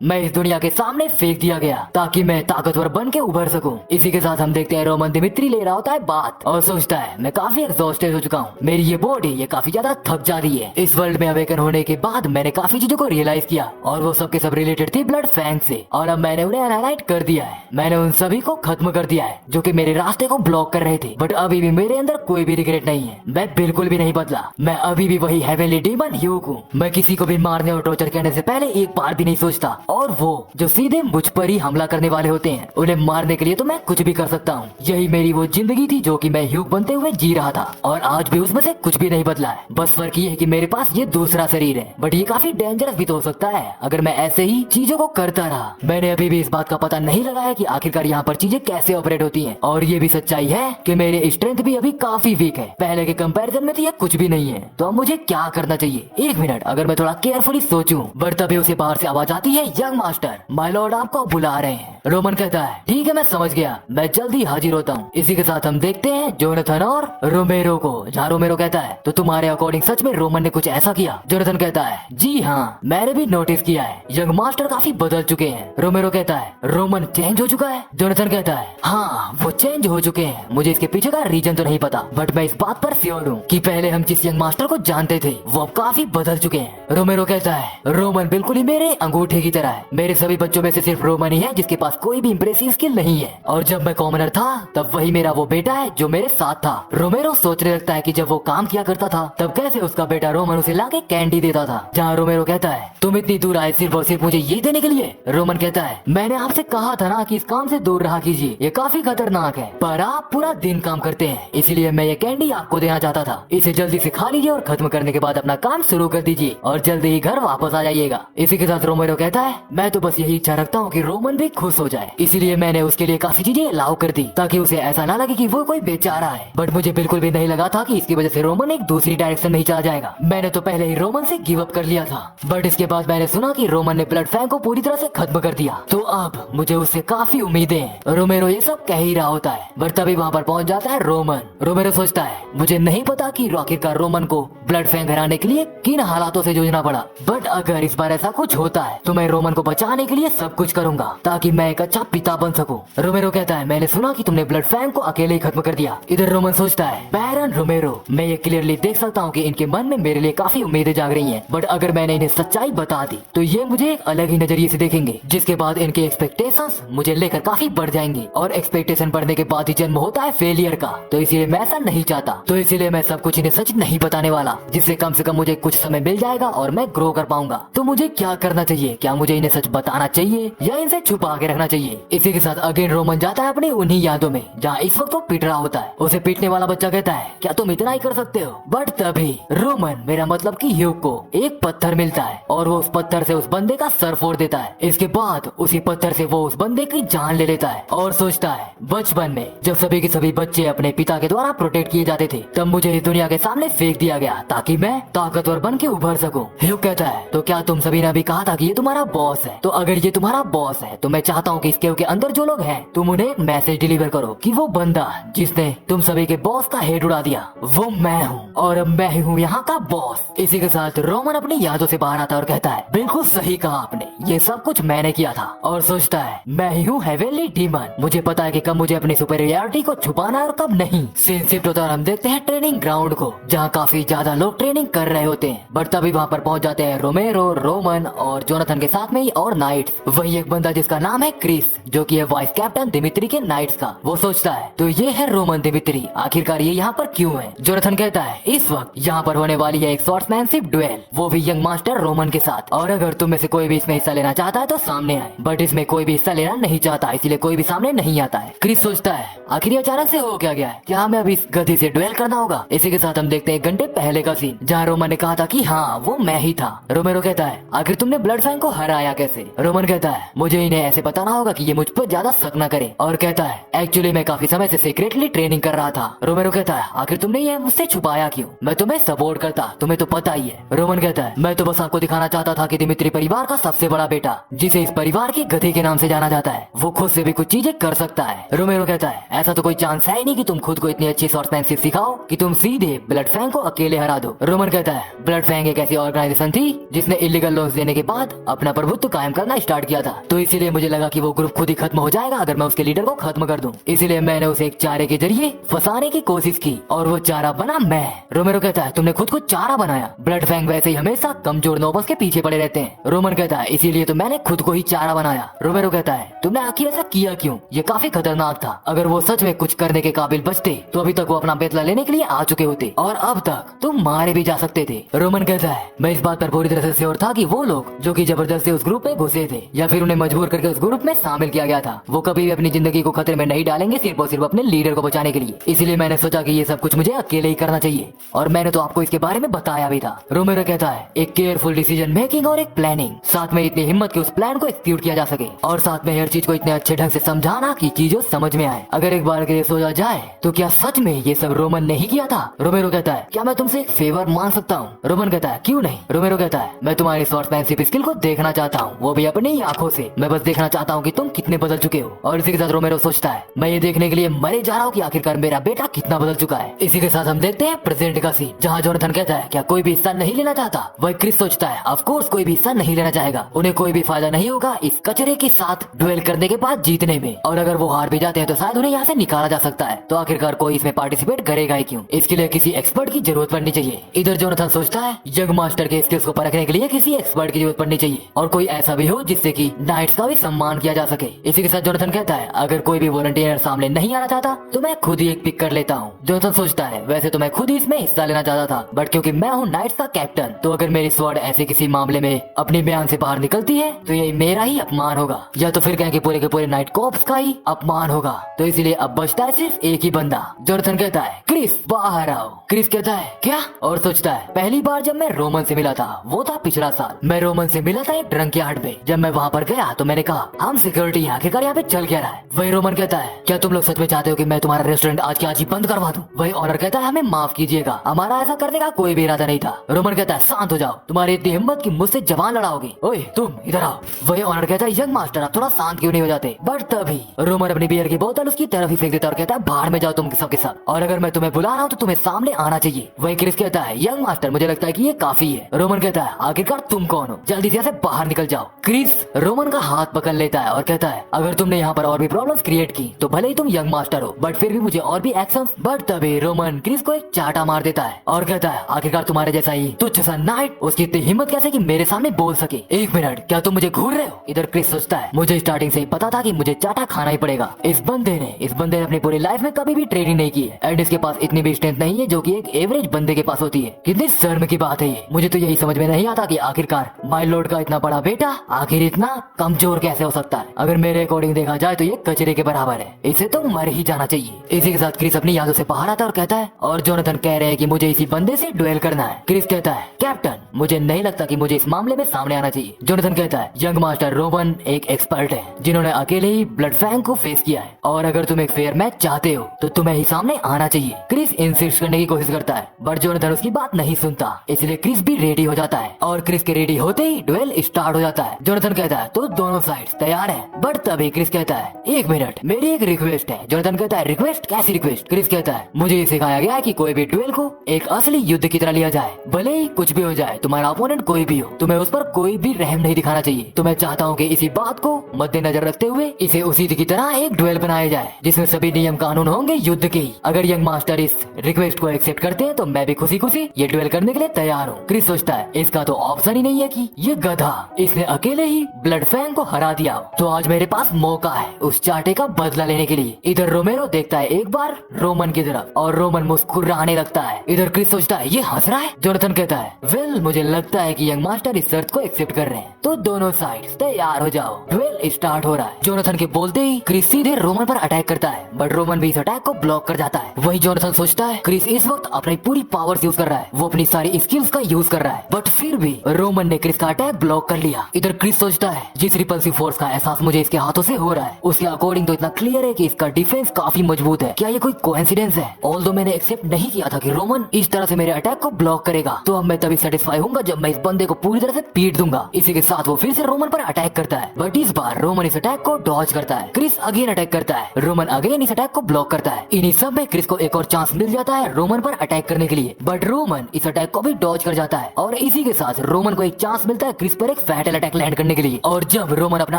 मैं इस दुनिया के सामने फेंक दिया गया ताकि मैं ताकतवर बन के उभर सकूं। इसी के साथ हम देखते हैं रोमन दिमित्री ले रहा होता है बात और सोचता है मैं काफी एग्जॉस्टेड हो चुका हूँ, मेरी ये बॉडी ये काफी ज्यादा थक जा रही है। इस वर्ल्ड में अवेकन होने के बाद मैंने काफी चीजों को रियलाइज किया और वो सब के सब रिलेटेड थी ब्लड फैंग से, और अब मैंने उन्हें एनालाइज कर दिया है। मैंने उन सभी को खत्म कर दिया है जो कि मेरे रास्ते को ब्लॉक कर रहे थे, बट अभी भी मेरे अंदर कोई भी रिग्रेट नहीं है। मैं बिल्कुल भी नहीं बदला, मैं अभी भी वही हेवनली डीमन ह्यूग हूँ। मैं किसी को भी मारने और टॉर्चर करने से पहले एक बार भी नहीं सोचता, और वो जो सीधे मुझ पर ही हमला करने वाले होते हैं उन्हें मारने के लिए तो मैं कुछ भी कर सकता हूँ। यही मेरी वो जिंदगी थी जो कि मैं ह्यूग बनते हुए जी रहा था, और आज भी उसमें से कुछ भी नहीं बदला है। बस फर्क ये है कि मेरे पास ये दूसरा शरीर है, बट ये काफी डेंजरस भी तो हो सकता है अगर मैं ऐसे ही चीजों को करता रहा। मैंने अभी भी इस बात का पता नहीं लगाया कि आखिरकार यहाँ पर चीजें कैसे ऑपरेट होती हैं, और ये भी सच्चाई है कि मेरे स्ट्रेंथ भी अभी काफी वीक है, पहले के कंपैरिजन में तो ये कुछ भी नहीं है। तो अब मुझे क्या करना चाहिए? एक मिनट, अगर मैं थोड़ा केयरफुली सोचूं, बट तभी उसे बाहर से आवाज आती है यंग मास्टर, माय लॉर्ड आपको बुला रहे हैं। रोमन कहता है ठीक है मैं समझ गया, मैं जल्दी हाजिर होता हूँ। इसी के साथ हम देखते हैं जोनाथन और रोमेरो को, जहाँ रोमेरो कहता है तो तुम्हारे अकॉर्डिंग सच में रोमन ने कुछ ऐसा किया? जोनाथन कहता है जी हाँ, मैंने भी नोटिस किया है, यंग मास्टर काफी बदल चुके हैं। रोमेरो कहता है रोमन चेंज हो चुका है? जोनाथन कहता है हाँ वो चेंज हो चुके हैं, मुझे इसके पीछे का रीजन तो नहीं पता, बट मैं इस बात पर श्योर हूँ कि पहले हम जिस यंग मास्टर को जानते थे वो अब काफी बदल चुके हैं। रोमेरो कहता है रोमन बिल्कुल ही मेरे अंगूठे की तरह है, मेरे सभी बच्चों में से सिर्फ रोमन ही है जिसके पास कोई भी इंप्रेसिव स्किल नहीं है, और जब मैं कॉमनर था तब वही मेरा वो बेटा है जो मेरे साथ था। रोमेरो सोचने लगता है कि जब वो काम किया करता था तब कैसे उसका बेटा रोमन उसे लाके कैंडी देता था, जहाँ रोमेरो कहता है तुम इतनी दूर आए सिर्फ और सिर्फ मुझे ये देने के लिए? रोमन कहता है मैंने आपसे कहा था ना कि इस काम से दूर रहा कीजिए, ये काफी खतरनाक है, पर आप पूरा दिन काम करते हैं इसलिए मैं ये कैंडी आपको देना चाहता था। इसे जल्दी से खा लीजिए और खत्म करने के बाद अपना काम शुरू कर दीजिए और जल्दी ही घर वापस आ जाइएगा। इसी के साथ रोमेरो कहता है मैं तो बस यही इच्छा रखता हूँ कि रोमन भी खुश हो जाए, इसलिए मैंने उसके लिए काफी चीजें अलाउ कर दी ताकि उसे ऐसा ना लगे कि वो कोई बेचारा है। बट मुझे बिल्कुल भी नहीं लगा था कि इसकी वजह से रोमन एक दूसरी डायरेक्शन नहीं चला जाएगा। मैंने तो पहले ही रोमन से गिव अप कर लिया था, बट इसके बाद मैंने सुना कि रोमन ने ब्लड फैंग को पूरी तरह से खत्म कर दिया, तो अब मुझे उससे काफी उम्मीदें हैं। रोमेरो ये सब कह ही रहा होता है, बट तभी वहाँ पर पहुँच जाता है रोमन। रोमेरो सोचता है मुझे नहीं पता कि आखिरकार रोमन को ब्लड फैंग हराने के लिए किन हालातों से जूझना पड़ा, बट अगर इस बार ऐसा कुछ होता है तो मैं रोमन को बचाने के लिए सब कुछ करूंगा ताकि मैं एक अच्छा पिता बन सकूं। रोमेरो कहता है मैंने सुना कि तुमने ब्लड फैंग को अकेले ही खत्म कर दिया। इधर रोमन सोचता है बैरन रोमेरो, मैं ये क्लियरली देख सकता हूँ कि इनके मन में मेरे लिए काफी उम्मीदें जाग रही हैं, बट अगर मैंने इन्हें सच्चाई बता दी तो ये मुझे एक अलग ही नजरिए से देखेंगे, जिसके बाद इनके एक्सपेक्टेशंस मुझे लेकर काफी बढ़ जाएंगी और एक्सपेक्टेशन बढ़ने के बाद ही जन्म होता है फेलियर का। तो इसीलिए मैं ऐसा नहीं चाहता, तो इसीलिए मैं सब कुछ इन्हें सच नहीं बताने वाला, जिससे कम से कम मुझे कुछ समय मिल जाएगा और मैं ग्रो कर पाऊंगा। तो मुझे क्या करना चाहिए? क्या मुझे इन्हें सच बताना चाहिए या इनसे छुपा के रखना चाहिए? इसी के साथ अगेन रोमन जाता है अपनी उन्हीं यादों में जहाँ इस वक्त वो पिट रहा होता है। उसे पीटने वाला बच्चा कहता है क्या तुम इतना ही कर सकते हो? बट तभी रोमन, मेरा मतलब कि ह्यूग को एक पत्थर मिलता है और वो उस पत्थर से उस बंदे का सर फोड़ देता है। इसके बाद उसी पत्थर से वो उस बंदे की जान ले लेता है और सोचता है बचपन में जब सभी के सभी बच्चे अपने पिता के द्वारा प्रोटेक्ट किए जाते थे, तब मुझे इस दुनिया के सामने फेंक दिया गया ताकि मैं ताकतवर बन के उभर सकूं। ह्यूग कहता है तो क्या तुम सभी ने अभी कहा था कि ये तुम्हारा बॉस है? तो अगर ये तुम्हारा बॉस है तो मैं चाहता हूँ कि इसके के अंदर जो लोग हैं तुम उन्हें एक मैसेज डिलीवर करो कि वो बंदा जिसने तुम सभी के बॉस का हेड उड़ा दिया वो मैं हूँ और अब मैं ही हूँ यहाँ का बॉस। इसी के साथ रोमन अपनी यादों से बाहर आता है और कहता है बिल्कुल सही कहा आपने, ये सब कुछ मैंने किया था। और सोचता है मैं ही हूँ हेवनली डीमन, मुझे पता है कि कब मुझे अपनी सुपीरियरिटी को छुपाना है और कब नहीं। सीन शिफ्ट होता है और हम देखते हैं ट्रेनिंग ग्राउंड को जहाँ काफी ज्यादा लोग ट्रेनिंग कर रहे होते हैं, बट तभी वहाँ पर पहुँच जाते हैं रोमेरो, रोमन और जोनाथन के साथ में ही और नाइट्स। वही एक बंदा जिसका नाम है क्रिस, जो कि है वाइस कैप्टन दिमित्री के नाइट्स का। वो सोचता है तो ये है रोमन दिमित्री, आखिरकार ये यहाँ पर क्यों है? जोनाथन कहता है इस वक्त यहाँ पर होने वाली है एक स्वॉर्ड्समैनशिप ड्यूएल, वो भी यंग मास्टर रोमन के साथ, और अगर तुम में से कोई भी इसमें हिस्सा लेना चाहता है तो सामने आए। बट इसमें कोई भी हिस्सा लेना नहीं चाहता, इसलिए कोई भी सामने नहीं आता है। क्रिस सोचता है आखिर अचानक से हो क्या गया है, क्या हमें अभी इस गधे से ड्यूएल करना होगा? इसी के साथ हम देखते हैं 1 घंटे पहले का सीन जहाँ रोमन ने कहा था कि हाँ वो मैं ही था। रोमेरो कहता है आखिर तुमने ब्लड फैंग को हराया कैसे? रोमन कहता है मुझे इन्हें ऐसे बताना होगा कि ये मुझ पर ज्यादा शक न करे, और कहता है एक्चुअली मैं काफी समय से सीक्रेटली ट्रेनिंग कर रहा था। रोमेरो कहता है आखिर तुमने ये मुझसे छुपाया क्यों? मैं तुम्हें सपोर्ट करता, तुम्हें तो पता ही है। रोमन कहता है मैं तो बस आपको दिखाना चाहता था कि दिमित्री परिवार का सबसे बड़ा बेटा, जिसे इस परिवार के गधे के नाम से जाना जाता है, वो खुद से भी कुछ चीजें कर सकता है। रोमेरो कहता है ऐसा तो कोई चांस है ही नहीं कि तुम खुद को इतनी अच्छी स्वॉर्ड्समैनशिप सिखाओ कि तुम सीधे ब्लड फैंग को अकेले हरा दो। रोमन कहता है ब्लड फैंग एक ऐसी ऑर्गेनाइजेशन थी जिसने इलीगल लोन्स देने के बाद अपना प्रभुत्व कायम करना स्टार्ट किया था, तो इसीलिए मुझे लगा कि वो ग्रुप खुद ही खत्म हो जाएगा अगर मैं उसके लीडर को खत्म कर दूं। इसीलिए मैंने उसे एक चारे के जरिए फंसाने की कोशिश की और वो चारा बना मैं। रोमेरो कहता है तुमने खुद को चारा बनाया? ब्लड फैंग वैसे ही हमेशा कमजोर नोबस के पीछे पड़े रहते हैं। रोमन कहता है इसीलिए तो मैंने खुद को ही चारा बनाया। रोमेरो कहता है तुमने आखिर ऐसा किया क्यों? ये काफी खतरनाक था, अगर वो सच में कुछ करने के काबिल बचते तो अभी तक वो अपना बदला लेने के लिए आ चुके होते और अब तक तुम मारे भी जा सकते थे। रोमन कहता है मैं इस बात पर पूरी तरह से श्योर था कि वो लोग जो कि जबरदस्ती उस ग्रुप में घुसे थे या फिर उन्हें मजबूर करके उस ग्रुप में शामिल किया गया था, वो कभी भी अपनी जिंदगी को खतरे में नहीं डालेंगे सिर्फ और सिर्फ अपने लीडर को बचाने के लिए। इसलिए मैंने सोचा कि ये सब कुछ मुझे अकेले ही करना चाहिए और मैंने तो आपको इसके बारे में बताया भी था। रोमेरो कहता है एक केयरफुल डिसीजन मेकिंग और एक प्लानिंग, साथ में इतनी हिम्मत कि उस प्लान को एक्सिक्यूट किया जा सके और साथ में हर चीज को इतने अच्छे ढंग से समझाना कि चीजों समझ में आए। अगर एक बार के लिए सोचा जाए तो क्या सच में ये सब रोमन ने ही किया था? रोमेरो कहता है क्या मैं तुमसे एक फेवर मांग सकता हूँ? रोमन कहता है क्यों नहीं? रोमेरो कहता है मैं तुम्हारी स्वॉर्ड्समैनशिप स्किल को देखना चाहता हूँ, वो भी अपनी आंखों से। मैं बस देखना चाहता हूँ कि तुम कितने बदल चुके हो। और इसी के साथ रोमेरो सोचता है मैं ये देखने के लिए मरे जा रहा हूँ कि आखिरकार मेरा बेटा कितना बदल चुका है। इसी के साथ हम देखते हैं प्रेजेंट का सीन जहाँ जोनाथन कहता है क्या कोई भी हिस्सा नहीं लेना चाहता? वही क्रिस सोचता है ऑफ कोर्स कोई भी हिस्सा नहीं लेना चाहेगा, उन्हें कोई भी फायदा नहीं होगा इस कचरे के साथ ड्यूएल करने के बाद जीतने में, और अगर वो हार भी जाते हैं तो शायद उन्हें यहाँ से निकाला जा सकता है, तो आखिरकार कोई इसमें पार्टिसिपेट करेगा ही क्यों? इसके लिए किसी एक्सपर्ट की जरूरत पड़नी चाहिए। इधर जोनाथन सोचता है यंग मास्टर के स्किल्स को परखने के लिए किसी एक्सपर्ट की जरूरत पड़नी चाहिए और कोई ऐसा भी हो जिससे कि नाइट्स का भी सम्मान किया जा सके। इसी के साथ जोनाथन कहता है अगर कोई भी वॉलंटियर सामने नहीं आना चाहता तो मैं खुद ही एक पिक कर लेता हूँ। जोनाथन सोचता है वैसे तो मैं खुद ही इसमें हिस्सा लेना चाहता था, बट क्योंकि मैं हूँ नाइट्स का कैप्टन तो अगर मेरी स्वॉर्ड ऐसे किसी मामले में अपने बयान से बाहर निकलती है तो यही मेरा ही अपमान होगा, या तो फिर कहें कि पूरे के पूरे नाइट कॉर्प्स का ही अपमान होगा। तो इसीलिए अब बचता है सिर्फ एक ही बंदा। जोनाथन कहता है क्रिस बाहर आओ। क्रिस कहता है क्या? और सोचता है पहली बार जब मैं रोमन से मिला था वो था पिछला साल। मैं रोमन से मिला था एक ड्रंक यार्ड पे। जब मैं वहाँ पर गया तो मैंने कहा हम सिक्योरिटी आखिरकार यहाँ पे चल क्या रहा है? वही रोमन कहता है क्या तुम लोग सच में चाहते हो कि मैं तुम्हारा रेस्टोरेंट आज के आज ही बंद करवा दूं? वही ऑनर कहता है हमें माफ कीजिएगा, हमारा ऐसा करने का कोई भी इरादा नहीं था। रोमन कहता है शांत हो जाओ, तुम्हारी इतनी हिम्मत कि मुझसे जबान लड़ाओगे? ओए तुम इधर आओ। वही ऑनर कहता है यंग मास्टर आप थोड़ा शांत क्यों नहीं हो जाते? बट तभी रोमन अपनी बियर की बोतल उसकी तरफ ही फेंक देता और कहता है बाहर में जाओ तुम सबके सब, और अगर मैं तुम्हें बुला रहा हूँ तो तुम्हें सामने आना चाहिए। वही क्रिस कहता है यंग मास्टर मुझे लगता है कि ये काफी है। रोमन कहता है आखिरकार तुम कौन हो? जल्दी से यहाँ से बाहर निकल जाओ। क्रिस रोमन का हाथ पकड़ लेता देता है और कहता है अगर तुमने यहाँ पर और भी प्रॉब्लम्स क्रिएट की तो भले ही तुम यंग मास्टर हो बट फिर भी मुझे और भी एक्शन। बट तभी रोमन क्रिस को एक चाटा मार देता है और कहता है आखिरकार तुम्हारे जैसा ही तुच्छ सा नाइट, उसकी इतनी हिम्मत कैसे कि मेरे सामने बोल सके। एक मिनट, क्या तुम मुझे घूर रहे हो? इधर क्रिस सोचता है मुझे स्टार्टिंग से ही पता था कि मुझे चाटा खाना ही पड़ेगा। इस बंदे ने अपनी पूरी लाइफ में कभी भी ट्रेनिंग नहीं की है एंड इसके पास इतनी भी स्ट्रेंथ नहीं है जो कि एक एवरेज बंदे के पास होती है। कितनी शर्म की बात है ये। मुझे तो यही समझ में नहीं आता कि आखिरकार माय लॉर्ड का इतना बड़ा बेटा आखिर इतना कमजोर कैसे हो सकता है। अगर मेरे अकॉर्डिंग देखा जाए तो ये कचरे के बराबर है, इसे तो मर ही जाना चाहिए। इसी के साथ क्रिस अपनी यादों से बाहर आता है और कहता है और जोनाथन कह रहे हैं कि मुझे इसी बंदे से ड्वेल करना है। क्रिस कहता है कैप्टन मुझे नहीं लगता कि मुझे इस मामले में सामने आना चाहिए। जोनाथन कहता है यंग मास्टर रोमन एक एक्सपर्ट है जिन्होंने अकेले ही ब्लड फैंग को फेस किया है और अगर तुम एक फेयर मैच चाहते हो तो तुम्हें ही सामने आना चाहिए। क्रिस इंसिस्ट करने की कोशिश करता है बट जोनाथन उसकी बात नहीं सुनता, इसलिए क्रिस भी रेडी हो जाता है और क्रिस के रेडी होते ही ड्वेल स्टार्ट हो जाता है। जोनाथन कहता है तो दोनों साइड्स तैयार हैं। बट तभी क्रिस कहता है एक मिनट, मेरी एक रिक्वेस्ट है। जोनाथन कहता है रिक्वेस्ट? कैसी रिक्वेस्ट? क्रिस कहता है मुझे ये सिखाया गया है कि कोई भी ड्वेल को एक असली युद्ध की तरह लिया जाए, भले ही कुछ भी हो जाए, तुम्हारा अपोनेंट कोई भी हो, तुम्हें उस पर कोई भी रहम नहीं दिखाना चाहिए। तो मैं चाहता हूँ कि इसी बात को मद्देनजर रखते हुए इसे उसी की तरह एक ड्वेल बनाया जाए जिसमें सभी नियम कानून होंगे युद्ध के ही। अगर यंग मास्टर इस रिक्वेस्ट को एक्सेप्ट करते हैं तो मैं भी खुशी खुशी ये ड्वेल करने के लिए तैयार हूँ। क्रिस सोचता है इसका तो ऑप्शन ही नहीं है कि ये गधा इसने अकेले ही ब्लड फैंग को हरा दिया, तो आज मेरे पास मौका है उस चाटे का बदला लेने के लिए। इधर रोमेरो देखता है एक बार रोमन की तरफ और रोमन मुस्कुराने लगता है। इधर क्रिस सोचता है ये हंस रहा है। जोनाथन कहता है वेल मुझे लगता है कि यंग मास्टर इस शर्त को एक्सेप्ट कर रहे हैं, तो दोनों साइड्स तैयार हो जाओ, ड्वेल स्टार्ट हो रहा है। जोनाथन के बोलते ही क्रिस सीधे रोमन पर अटैक करता है बट रोमन भी इस अटैक को ब्लॉक कर जाता है। वही जोनाथन सोचता है क्रिस इस वक्त अपनी पूरी पावर्स यूज कर रहा है, वो अपनी सारी स्किल्स का यूज कर रहा है बट फिर भी रोमन ने क्रिस का अटैक ब्लॉक कर लिया। इधर क्रिस सोचता है जिस रिपल्सिव फोर्स का एहसास मुझे इसके हाथों से हो रहा है उसके अकॉर्डिंग तो इतना क्लियर है कि इसका डिफेंस काफी मजबूत है। क्या ये कोई कोइंसिडेंस है? ऑल्दो मैंने एक्सेप्ट नहीं किया था कि रोमन इस तरह से मेरे अटैक को ब्लॉक करेगा, तो अब मैं तभी सेटिस्फाई होऊंगा जब मैं इस बंदे को पूरी तरह से पीट दूंगा। इसी के साथ वो फिर से रोमन पर अटैक करता है बट इस बार रोमन इस अटैक को डॉज करता है। क्रिस अगेन अटैक करता है, रोमन अगेन इस अटैक को ब्लॉक करता है। इन्हीं सब में क्रिस को एक और चांस मिल जाता है रोमन पर अटैक करने के लिए बट रोमन इस अटैक को भी डॉज कर जाता है और इसी के साथ रोमन को एक चांस मिलता है क्रिस पर एक फैटल अटैक लैंड करने के लिए। और जब रोमन अपना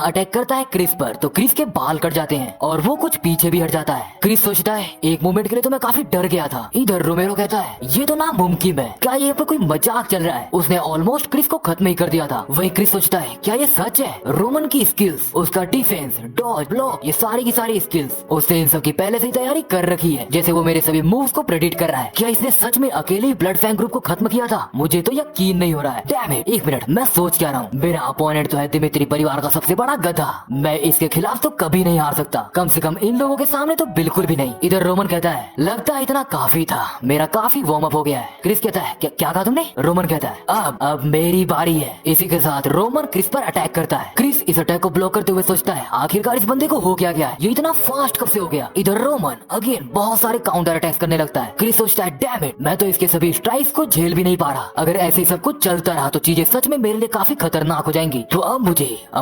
अटैक करता है क्रिस पर तो क्रिस के बाल कट जाते हैं और वो कुछ पीछे भी हट जाता है। क्रिस सोचता है एक मोमेंट के लिए तो मैं काफी डर गया था। इधर रोमेरो कहता है ये तो नामुमकिन है, क्या ये पे कोई मजाक चल रहा है? उसने ऑलमोस्ट क्रिस को खत्म ही कर दिया था। वही क्रिस सोचता है क्या ये सच है? रोमन की स्किल्स, उसका डिफेंस, डॉज, ब्लॉक, ये सारी की सारी स्किल्स उसने इन सब की पहले से ही तैयारी कर रखी है, जैसे वो मेरे सभी मूव्स को प्रेडिक्ट कर रहा है। क्या इसने सच में अकेले ही ब्लड फैंग ग्रुप को खत्म किया था? मुझे तो यकीन नहीं हो रहा है। डैम इट, एक मिनट, मैं सोच क्या रहा हूँ, मेरा अपोनेंट तो है दिमित्री परिवार का सबसे बड़ा गधा, मैं इसके खिलाफ तो कभी नहीं हार सकता, कम से कम इन लोगों के सामने तो बिल्कुल भी नहीं। इधर रोमन कहता है लगता है इतना काफी था, मेरा काफी वार्म अप हो गया है। क्रिस कहता है क्या कहा तुमने? रोमन कहता है अब मेरी बारी है। इसी के साथ रोमन क्रिस पर अटैक करता है। क्रिस इस अटैक को ब्लॉक करते हुए सोचता है आखिरकार इस बंदे को हो क्या गया है, ये इतना फास्ट कब से हो गया? इधर रोमन अगेन बहुत सारे काउंटर अटैक्स करने लगता है। क्रिस सोचता है डैम इट, मैं तो इसके सभी स्ट्राइक्स को झेल भी नहीं पा रहा, अगर ऐसे सब कुछ चलता रहा तो चीजें सच में मेरे लिए काफी खतरनाक हो जाएंगी, तो अब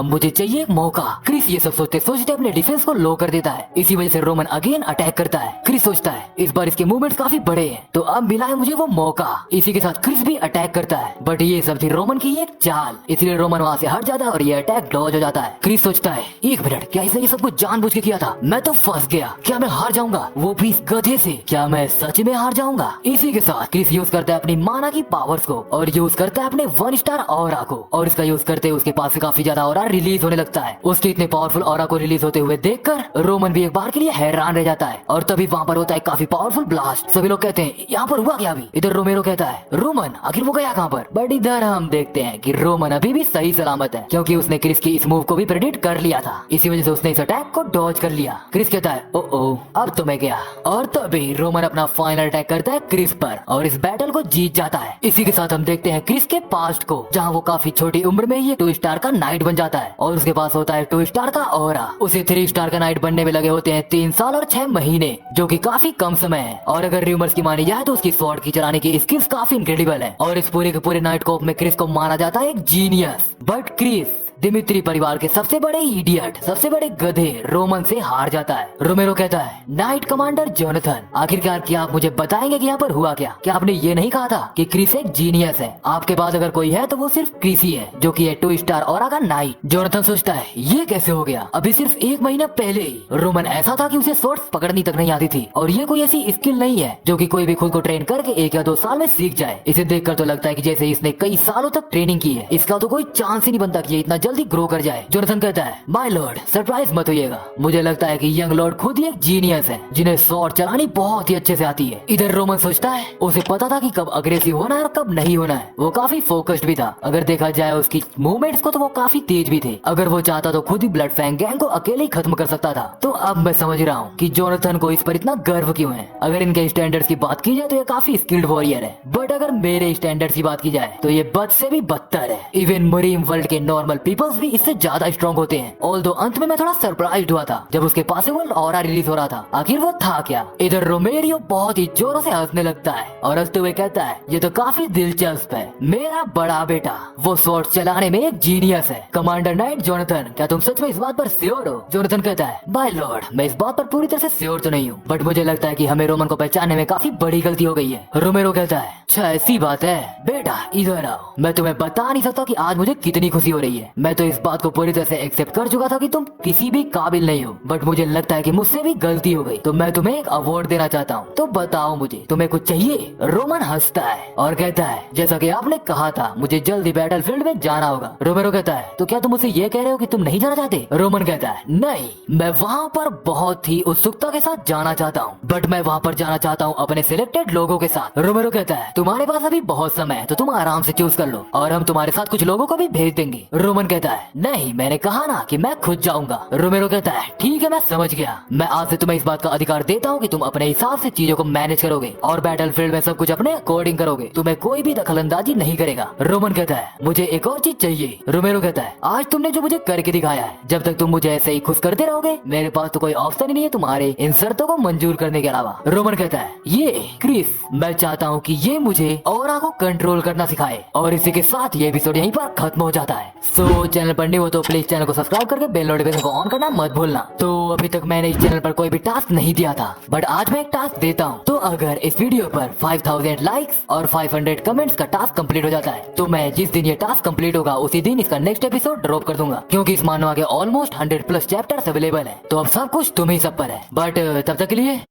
मुझे चाहिए एक मौका। क्रिस ये सब सोचते सोचते अपने डिफेंस को लो कर देता है। इसी वजह से रोमन अगेन अटैक करता है। क्रिस सोचता है इस बार इसके मूवमेंट्स काफी बड़े हैं, तो अब मिला है मुझे वो मौका। इसी के साथ क्रिस भी अटैक करता है बट ये सब थी रोमन की एक चाल, इसलिए रोमन वहाँ से हट जाता है और ये अटैक डॉज हो जाता है। क्रिस सोचता है एक मिनट, क्या इसने ये सब कुछ जानबूझ के किया था? मैं तो फंस गया, क्या मैं हार जाऊंगा? वो भी इस गधे से, क्या मैं सच में हार जाऊंगा? इसी के साथ क्रिस यूज करता है अपनी माना की पावर्स को और यूज करता है अपने 1 स्टार ऑरा को, और इसका यूज करते उसके पास से काफी ज्यादा ऑरा रिलीज होने लगता है। उसके इतने पावरफुल ऑरा को रिलीज होते हुए देखकर रोमन भी एक बार के लिए हैरान रह जाता है और तभी वहाँ पर होता है काफी पावरफुल ब्लास्ट। सभी लोग कहते हैं यहाँ पर हुआ क्या अभी? इधर रोमेरो कहता है रोमन आखिर वो गया कहाँ पर? बट इधर हम देखते हैं कि रोमन अभी भी सही सलामत है, क्योंकि उसने क्रिस की इस मूव को भी प्रेडिक्ट कर लिया था, इसी वजह से उसने इस अटैक को डॉज कर लिया। क्रिस कहता है ओ अब तो मैं गया, और तभी रोमन अपना फाइनल अटैक करता है क्रिस पर और इस बैटल को जीत जाता है। इसी के साथ हम देखते हैं क्रिस के पास्ट को, जहाँ वो काफी छोटी उम्र में ही 2 स्टार का नाइट बन जाता है और उसके पास होता है 2 स्टार का ऑरा। उसे 3 स्टार का नाइट बनने में लगे होते हैं 3 साल और 6 महीने, जो कि काफी कम समय है। और अगर र्यूमर्स की मानी जाए तो उसकी स्वॉर्ड की चलाने की स्किल्स काफी इनक्रेडिबल है और इस पूरे के पूरे नाइट कोप में क्रिस को माना जाता है एक जीनियस। बट क्रिस दिमित्री परिवार के सबसे बड़े इडियट, सबसे बड़े गधे रोमन से हार जाता है। रोमेरो कहता है, नाइट कमांडर जोनाथन, आखिरकार क्या आप मुझे बताएंगे कि यहाँ पर हुआ क्या? क्या आपने ये नहीं कहा था कि क्रिस एक जीनियस है? आपके पास अगर कोई है तो वो सिर्फ क्रिस ही है, जो कि है 2 स्टार ऑरा का नाइट। जोनाथन सोचता है, ये कैसे हो गया? अभी सिर्फ 1 महीना पहले ही रोमन ऐसा था कि उसे स्वॉर्ड्स पकड़नी तक नहीं आती थी, और ये कोई ऐसी स्किल नहीं है जो कि कोई भी खुद को ट्रेन करके 1 या 2 साल में सीख जाए। इसे देखकर तो लगता है कि जैसे इसने कई सालों तक ट्रेनिंग की है। इसका तो कोई चांस ही नहीं बनता कि ये इतना जल्दी ग्रो कर जाए। जोनाथन कहता है, माय लॉर्ड, सरप्राइज मत होइएगा, मुझे लगता है कि यंग लॉर्ड खुद ही एक जीनियस है, जिन्हें स्वॉर्ड चलानी बहुत ही अच्छे से आती है। इधर रोमन सोचता है, उसे पता था कि कब अग्रेसिव होना है और कब नहीं होना है। वो काफी फोकस्ड भी था। अगर देखा जाए उसकी मूवमेंट्स को तो वो काफी तेज भी थे। अगर वो चाहता तो खुद ही ब्लड फैंग गैंग को अकेले ही खत्म कर सकता था। तो अब मैं समझ रहा हूँ कि जोनाथन को इस पर इतना गर्व क्यों है। अगर इनके स्टैंडर्ड्स की बात की जाए तो ये काफी स्किल्ड वॉरियर है, बट अगर मेरे स्टैंडर्ड्स की बात की जाए तो ये बद से भी बदतर है। इवन मरीन वर्ल्ड के नॉर्मल पीपल्स भी इससे ज्यादा स्ट्रॉन्ग होते हैं। ऑल्दो अंत में मैं थोड़ा सरप्राइज्ड हुआ था जब उसके पॉसिबल ऑरा रिलीज हो रहा था। आखिर वो था क्या? इधर रोमेरियो बहुत ही जोरों से हंसने लगता है और हंसते हुए कहता है, ये तो काफी दिलचस्प है, मेरा बड़ा बेटा वो स्वॉर्ड चलाने में एक जीनियस है। कमांडर नाइट जोनाथन, क्या तुम सच में इस बात पर श्योर हो? जोनाथन कहता है, बाय लॉर्ड, मैं इस बात पर पूरी तरह से श्योर तो नहीं हूँ, बट मुझे लगता है कि हमें रोमन को पहचानने में काफी बड़ी गलती हो गई है। रोमेरो कहता है, अच्छा ऐसी बात है, बेटा इधर आओ, मैं तुम्हें बता नहीं सकता कि आज मुझे कितनी खुशी हो रही है। मैं तो इस बात को पूरी तरह से एक्सेप्ट कर चुका था कि तुम किसी भी काबिल नहीं हो, बट मुझे लगता है कि मुझसे भी गलती हो गई, तो मैं तुम्हें एक अवार्ड देना चाहता हूँ। तो बताओ मुझे, तुम्हें कुछ चाहिए? रोमन हंसता है और कहता है, जैसा कि आपने कहा था, मुझे जल्दी बैटलफील्ड में जाना होगा। रोमेरो कहता है, तो क्या तुम मुझसे ये कह रहे हो कि तुम नहीं जाना चाहते? रोमन कहता है, नहीं, मैं वहाँ पर बहुत ही उत्सुकता के साथ जाना चाहता हूँ, बट मैं वहाँ पर जाना चाहता हूँ अपने सिलेक्टेड लोगों के साथ। रोमेरो कहता है, तुम्हारे पास अभी बहुत समय है, तो तुम आराम से चूज कर लो और हम तुम्हारे साथ कुछ लोगों को भी भेज देंगे। रोमन कहता है, नहीं, मैंने कहा ना कि मैं खुद जाऊंगा। रोमेरो कहता है, ठीक है, मैं समझ गया, मैं आज से तुम्हें इस बात का अधिकार देता हूँ कि तुम अपने हिसाब से चीजों को मैनेज करोगे और बैटलफील्ड में सब कुछ अपने अकॉर्डिंग करोगे, तुम्हें कोई भी दखलंदाजी नहीं करेगा। रोमन कहता है, मुझे एक और चीज चाहिए। रोमेरो कहता है, आज तुमने जो मुझे करके दिखाया है, जब तक तुम मुझे ऐसे ही खुश करते रहोगे, मेरे पास तो कोई ऑप्शन ही नहीं है तुम्हारे इन शर्तों को मंजूर करने के अलावा। रोमन कहता है, ये क्रिस, मैं चाहता हूँ कि ये मुझे ऑरा को कंट्रोल करना सिखाए। और इसी के साथ ये एपिसोड यहीं पर खत्म हो जाता है। सो चैनल पर न्यू हो तो प्लीज चैनल को सब्सक्राइब करके बेल नोटिफिकेशन को ऑन करना मत भूलना। तो अभी तक मैंने इस चैनल पर कोई भी टास्क नहीं दिया था, बट आज मैं एक टास्क देता हूँ। तो अगर इस वीडियो पर 5000 लाइक्स और 500 कमेंट्स का टास्क कंप्लीट हो जाता है, तो मैं जिस दिन ये टास्क कंप्लीट होगा उसी दिन इसका नेक्स्ट एपिसोड ड्रॉप कर दूंगा, क्योंकि इस मानवा के ऑलमोस्ट 100+ चैप्टर्स अवेलेबल है। तो अब सब कुछ तुम ही सब पर है, बट तब तक के लिए